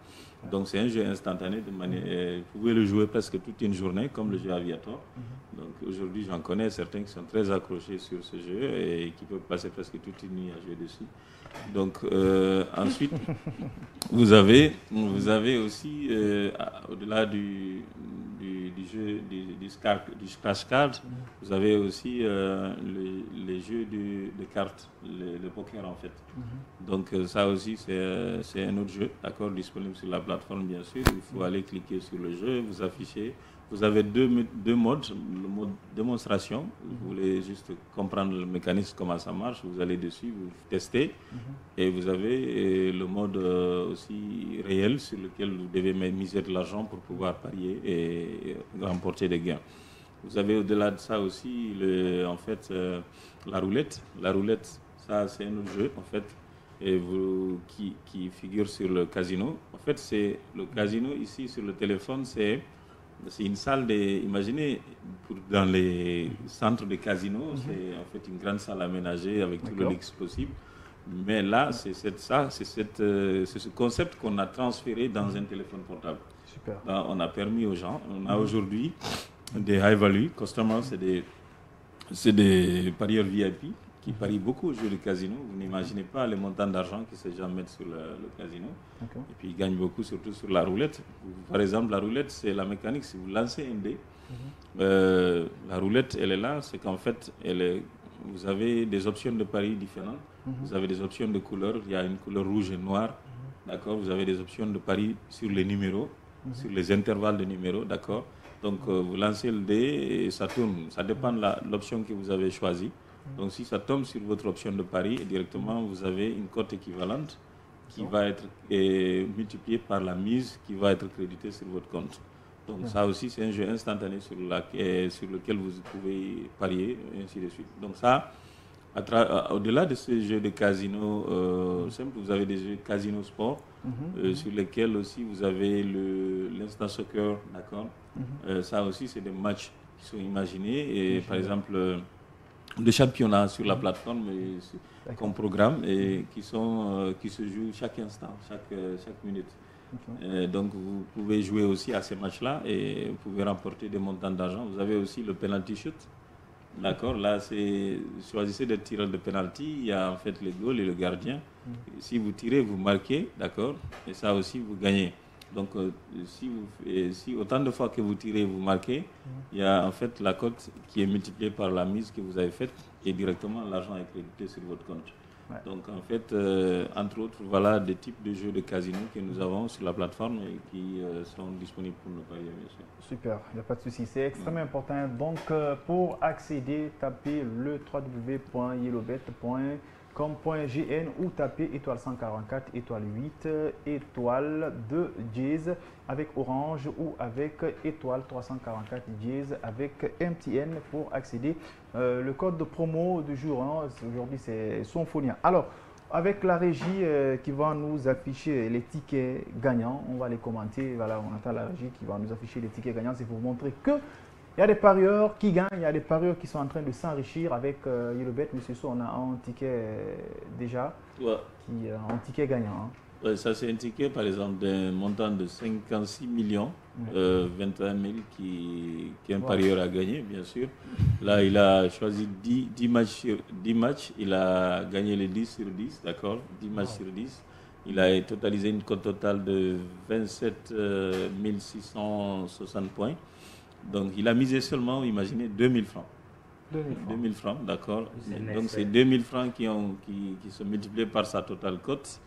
Donc c'est un jeu instantané, de manière, vous pouvez le jouer presque toute une journée, comme le jeu Aviator. Donc aujourd'hui, j'en connais certains qui sont très accrochés sur ce jeu et qui peuvent passer presque toute une nuit à jouer dessus. Donc ensuite, vous avez aussi, au-delà du jeu du scratch card, vous avez aussi les jeux de cartes, le poker en fait. Donc ça aussi c'est un autre jeu, d'accord, disponible sur la plateforme bien sûr. Il faut aller cliquer sur le jeu, vous affichez. Vous avez deux modes, le mode démonstration, vous voulez juste comprendre le mécanisme, comment ça marche, vous allez dessus, vous testez, et vous avez le mode aussi réel sur lequel vous devez miser de l'argent pour pouvoir parier et remporter des gains. Vous avez au-delà de ça aussi la roulette. La roulette, ça c'est un autre jeu en fait, et qui figure sur le casino. En fait, c'est le casino ici sur le téléphone, c'est une salle, imaginez, dans les centres de casinos, c'est en fait une grande salle aménagée avec tout le luxe possible. Mais là, c'est ce concept qu'on a transféré dans un téléphone portable. Super. Là, on a permis aux gens, on a aujourd'hui des high value customers, c'est des parieurs VIP qui parient beaucoup aux jeux de casino. Vous n'imaginez pas les montants d'argent que ces gens mettent sur le casino. Et puis ils gagnent beaucoup, surtout sur la roulette. Par exemple, la roulette, c'est la mécanique. Si vous lancez un dé, la roulette, elle est là. C'est qu'en fait, vous avez des options de paris différentes. Vous avez des options de couleurs. Il y a une couleur rouge et noire. D'accord. Vous avez des options de paris sur les numéros, sur les intervalles de numéros. D'accord. Donc, vous lancez le dé et ça tourne. Ça dépend de l'option que vous avez choisie. Donc si ça tombe sur votre option de pari, directement vous avez une cote équivalente qui va être multipliée par la mise qui va être créditée sur votre compte. Donc ça aussi c'est un jeu instantané sur lequel vous pouvez parier, et ainsi de suite. Donc ça, au-delà de ce jeu de casino simple, vous avez des jeux casino sport sur lesquels aussi vous avez l'instant soccer, d'accord. Ça aussi c'est des matchs qui sont imaginés et par exemple de championnats sur la plateforme comme programme et qui se jouent chaque instant, chaque minute. Donc vous pouvez jouer aussi à ces matchs-là et vous pouvez remporter des montants d'argent. Vous avez aussi le penalty shoot. D'accord, là choisissez des tireurs de penalty, il y a en fait les goals et le gardien. Si vous tirez, vous marquez, d'accord, et ça aussi vous gagnez. Donc, si autant de fois que vous tirez, vous marquez, il y a en fait la cote qui est multipliée par la mise que vous avez faite et directement l'argent est crédité sur votre compte. Donc, en fait, entre autres, voilà des types de jeux de casino que nous avons sur la plateforme et qui sont disponibles pour nos parieurs, bien sûr. Super, il n'y a pas de souci. C'est extrêmement important. Donc, pour accéder, tapez le www.yellowbet.com.gn ou tapez étoile 144, étoile 8, étoile 2 dièse avec Orange ou avec étoile 344 dièse avec MTN pour accéder. Le code de promo du jour, aujourd'hui c'est Sonfonia. Alors, avec la régie qui va nous afficher les tickets gagnants, on va les commenter. Voilà, on attend la régie qui va nous afficher les tickets gagnants. C'est pour vous montrer que il y a des parieurs qui gagnent, il y a des parieurs qui sont en train de s'enrichir avec YellowBet. Monsieur So, on a un ticket déjà, un ticket gagnant. Ouais, ça c'est un ticket par exemple d'un montant de 56 millions, 21 000 qu'un parieur a gagné, bien sûr. Là, il a choisi 10 matchs, il a gagné les 10 sur 10, d'accord, 10 matchs sur 10. Il a totalisé une cote totale de 27 660 points. Donc, il a misé seulement, imaginez, 2000 francs. 2000 francs, d'accord. Donc, c'est 2000 francs qui sont multipliés par sa totale cote,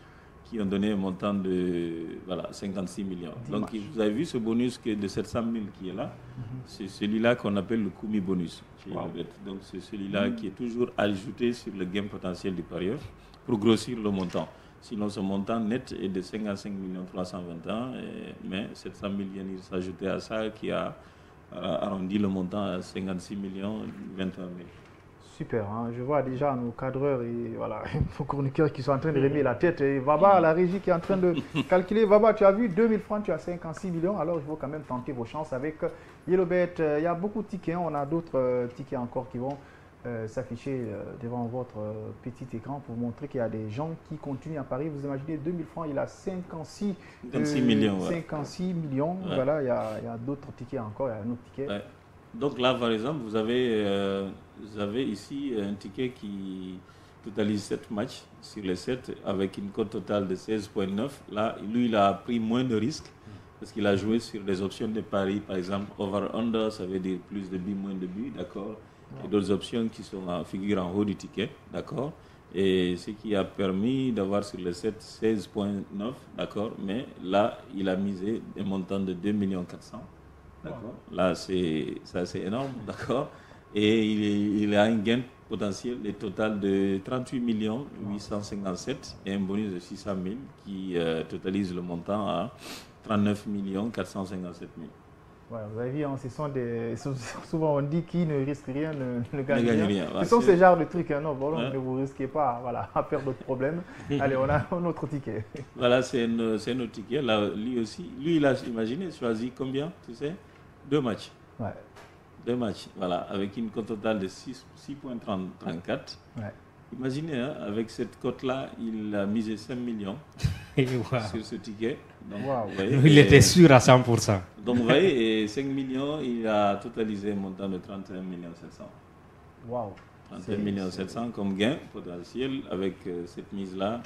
qui ont donné un montant de 56 millions. Donc, vous avez vu ce bonus de 700 000 qui est là. C'est celui-là qu'on appelle le Kumi bonus. Donc, c'est celui-là qui est toujours ajouté sur le gain potentiel du parieur pour grossir le montant. Sinon, ce montant net est de 55 321 mais 700 000 viennent s'ajouter à ça qui a arrondi le montant à 56 21 000. Super, je vois déjà nos cadreurs et voilà, nos chroniqueurs qui sont en train de remuer la tête. Et Vaba, la régie qui est en train de calculer. Vaba, tu as vu 2000 francs, tu as 56 millions. Alors, il faut quand même tenter vos chances avec YellowBet. Il y a beaucoup de tickets, on a d'autres tickets encore qui vont s'afficher devant votre petit écran pour montrer qu'il y a des gens qui continuent à parier. Vous imaginez 2000 francs, il a 56 millions. 56 millions. Ouais. Voilà, il y a d'autres tickets encore, il y a un autre ticket. Ouais. Donc là, par exemple, vous avez ici un ticket qui totalise 7 matchs sur les 7 avec une cote totale de 16,9. Là, lui, il a pris moins de risques parce qu'il a joué sur des options de paris. Par exemple, over-under, ça veut dire plus de buts, moins de buts, d'accord. Et d'autres options qui figurent en haut du ticket, d'accord. Et ce qui a permis d'avoir sur les 7 16,9, d'accord. Mais là, il a misé un montant de 2,4 millions. D'accord. Là, c'est énorme, d'accord. Et il a un gain potentiel total de 38 857 et un bonus de 600 000 qui totalise le montant à 39 457 000. Voilà, vous avez vu, hein, souvent on dit qui ne risque rien ne gagne rien. Ouais, ce sont ces genres de trucs, hein, non, voilà, ne vous risquez pas à faire d'autres problèmes. Allez, on a un autre ticket. Voilà, c'est un autre ticket. Là, lui aussi, il a imaginé, choisi combien, tu sais, 2 matchs. Ouais. 2 matchs, voilà, avec une cote totale de 6,34. Ouais. Imaginez, hein, avec cette cote-là, il a misé 5 millions sur ce ticket. Donc, voyez, il était sûr à 100%. Donc, vous voyez, et 5 millions, il a totalisé un montant de 31 700 000. Waouh! 31 700 000 comme gain potentiel avec cette mise-là.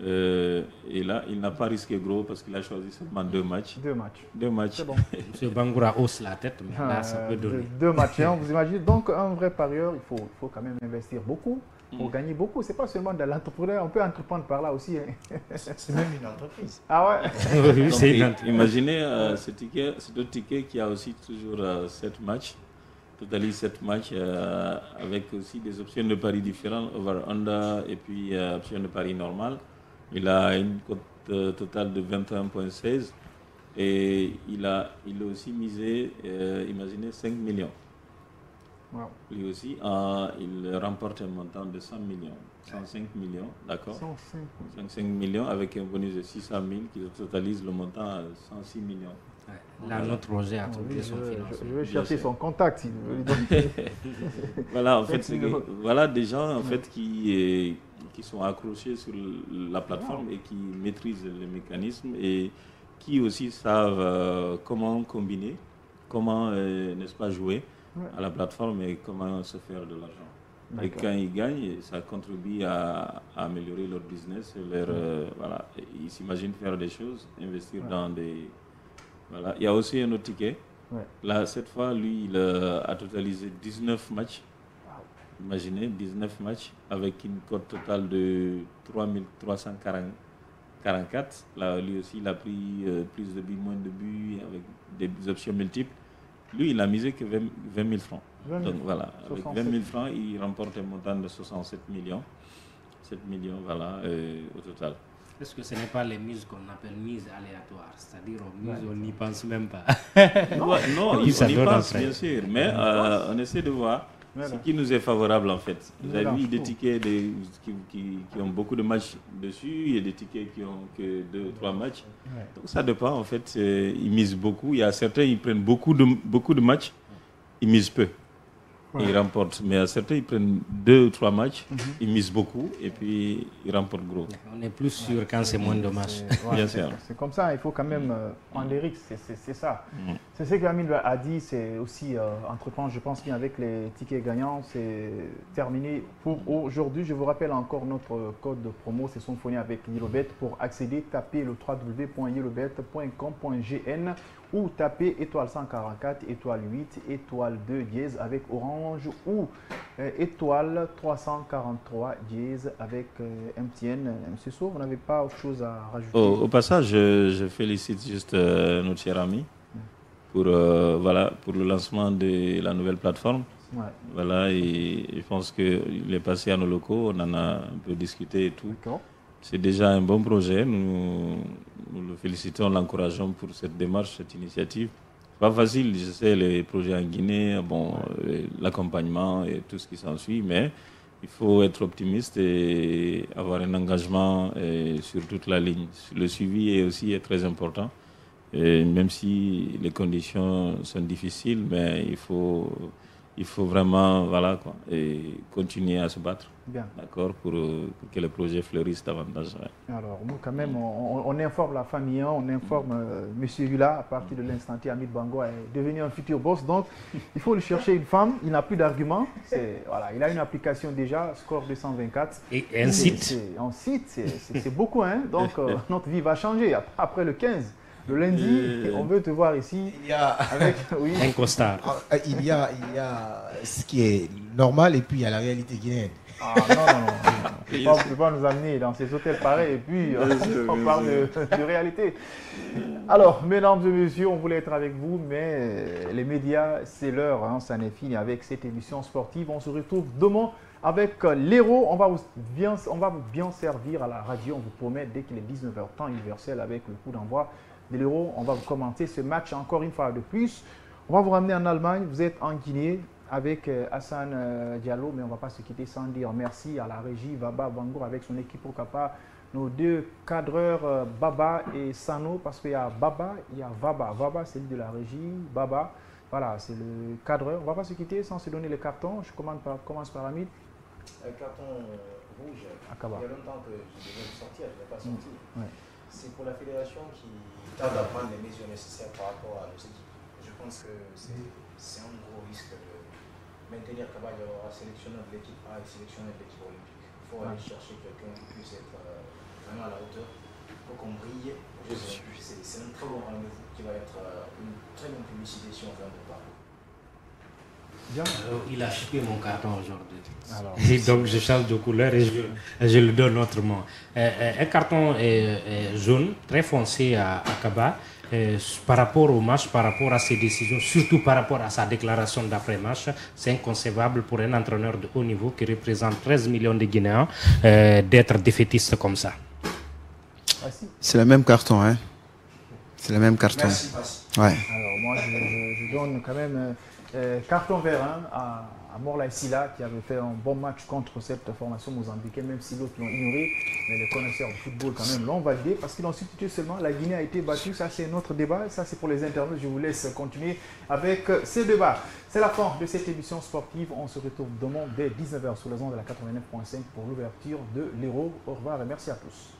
Et là, il n'a pas risqué gros parce qu'il a choisi seulement 2 matchs. 2 matchs. C'est bon. M. Bangoura hausse la tête, mais là, ça peut donner. 2 matchs, hein, vous imaginez. Donc, un vrai parieur, il faut quand même investir beaucoup pour gagner beaucoup. Ce n'est pas seulement de l'entrepreneur, on peut entreprendre par là aussi. Hein. C'est même une entreprise. Ah ouais? Oui, c'est une entreprise. Imaginez ce autre ticket qui a aussi toujours 7 matchs. Totalise 7 matchs avec aussi des options de paris différentes, over-under et puis options de paris normales. Il a une cote totale de 21,16 et il a aussi misé, imaginez, 5 millions. Wow. Lui aussi, il remporte un montant de 100 millions, 105 millions, d'accord. 105 millions avec un bonus de 600 000 qui totalise le montant à 106 millions. Là, notre Roger a trouvé son financement. Je vais chercher son contact. Voilà, en fait, voilà des gens en fait, qui sont accrochés sur la plateforme et qui maîtrisent les mécanismes et qui aussi savent comment combiner, comment, n'est-ce pas, jouer à la plateforme et comment se faire de l'argent. Et quand ils gagnent, ça contribue à améliorer leur business. Voilà, ils s'imaginent faire des choses, investir dans des... Voilà. Il y a aussi un autre ticket. Ouais. Là, cette fois, lui, il a totalisé 19 matchs. Wow. Imaginez, 19 matchs avec une cote totale de 3 344. Là, lui aussi, il a pris plus de buts, moins de buts, avec des options multiples. Lui, il a misé que 20 000 francs. Donc voilà, avec 20 000 francs, il remporte un montant de 67 millions. 7 millions, voilà, au total. Est-ce que ce n'est pas les mises qu'on appelle mises aléatoires? C'est-à-dire, on n'y pense même pas. Non, on y pense, bien sûr. Mais on essaie de voir ce qui nous est favorable, en fait. Vous avez vu des tickets qui ont beaucoup de matchs dessus. Il y a des tickets qui ont que 2 ou 3 matchs. Donc ça dépend, en fait. Ils misent beaucoup. Il y a certains, ils prennent beaucoup de matchs. Ils misent peu. Ils remportent. Mais à certains, ils prennent 2 ou 3 matchs, ils misent beaucoup et puis ils remportent gros. On est plus sûr quand c'est moins de matchs. Bien sûr. C'est comme ça, il faut quand même prendre les risques, c'est ça. C'est ce qu'Amine a dit, c'est aussi entreprendre, je pense bien avec les tickets gagnants, c'est terminé pour aujourd'hui. Je vous rappelle encore notre code de promo, c'est Symphonie avec YellowBet. Pour accéder, tapez le www.yellowbet.com.gn ou tapez étoile 144, étoile 8, étoile 2 dièse avec Orange ou étoile 343 dièse avec MTN. M. Sow, vous n'avez pas autre chose à rajouter? Au passage, je félicite juste notre cher ami pour le lancement de la nouvelle plateforme. Ouais. Voilà, et je pense qu'il est passé à nos locaux, on en a un peu discuté et tout. C'est déjà un bon projet. Nous le félicitons, l'encourageons pour cette démarche, cette initiative. Pas facile, je sais, les projets en Guinée, l'accompagnement et tout ce qui s'ensuit, mais il faut être optimiste et avoir un engagement sur toute la ligne. Le suivi est aussi très important, et même si les conditions sont difficiles, mais il faut il faut vraiment voilà, quoi, et continuer à se battre. D'accord, pour que le projet fleurisse davantage. Ouais. Alors, nous, quand même, on informe la famille, on informe M. Hula, à partir de l'instant où Hamid Bango est devenu un futur boss. Donc, il faut lui chercher une femme. Il n'a plus d'argument. Voilà, il a une application déjà, score 224. Et un site. Un site, c'est beaucoup. Hein? Donc, notre vie va changer après le 15. Le lundi, on veut te voir ici. Il y a avec un costard. Il y a ce qui est normal et puis il y a la réalité guinéenne. Ah non. Tu ne peux pas nous amener dans ces hôtels pareils et puis on parle de réalité. Alors, mesdames et messieurs, on voulait être avec vous, mais les médias, c'est l'heure, hein, ça n'est fini avec cette émission sportive. On se retrouve demain avec l'Hérault. On va vous bien servir à la radio, on vous promet, dès qu'il est 19h, temps universel, avec le coup d'envoi de l'Hérault. On va vous commenter ce match encore une fois de plus. On va vous ramener en Allemagne, vous êtes en Guinée, avec Hassan Diallo, mais on ne va pas se quitter sans dire merci à la régie Baba Bangour avec son équipe au Capa, nos deux cadreurs Baba et Sano, parce qu'il y a Baba, il y a Vaba. Vaba, c'est lui de la régie, Baba, voilà, c'est le cadreur. On ne va pas se quitter sans se donner le carton. Je commence par Hamid. Un carton rouge, Akaba. Il y a longtemps que je devais sortir, je ne l'ai pas sorti. Ouais. C'est pour la fédération qui tarde à prendre les mesures nécessaires par rapport à nos équipes. Je pense que c'est un gros risque de maintenir Kabal sélectionneur de l'équipe A et sélectionneur de l'équipe olympique. Il faut aller chercher quelqu'un qui puisse être vraiment à la hauteur pour qu'on brille. C'est un très bon rendez-vous qui va être une très bonne publicité si on fait un bon parcours. Il a chipé mon carton aujourd'hui. Et donc je change de couleur et je le donne autrement. Un carton jaune, très foncé à Kaba. Par rapport au match, par rapport à ses décisions, surtout par rapport à sa déclaration d'après-match, c'est inconcevable pour un entraîneur de haut niveau qui représente 13 millions de Guinéens d'être défaitiste comme ça. C'est le même carton, hein. C'est le même carton. Merci. Ouais. Alors moi, je donne quand même carton vert à Morla Silla qui avait fait un bon match contre cette formation mozambicaine, même si d'autres l'ont ignoré. Mais les connaisseurs du football quand même l'ont validé parce qu'ils l'ont substitué seulement. La Guinée a été battue, ça c'est notre débat, ça c'est pour les internautes. Je vous laisse continuer avec ces débats. C'est la fin de cette émission sportive. On se retrouve demain dès 19h sur les ondes de la 89.5 pour l'ouverture de l'Hérault. Au revoir et merci à tous.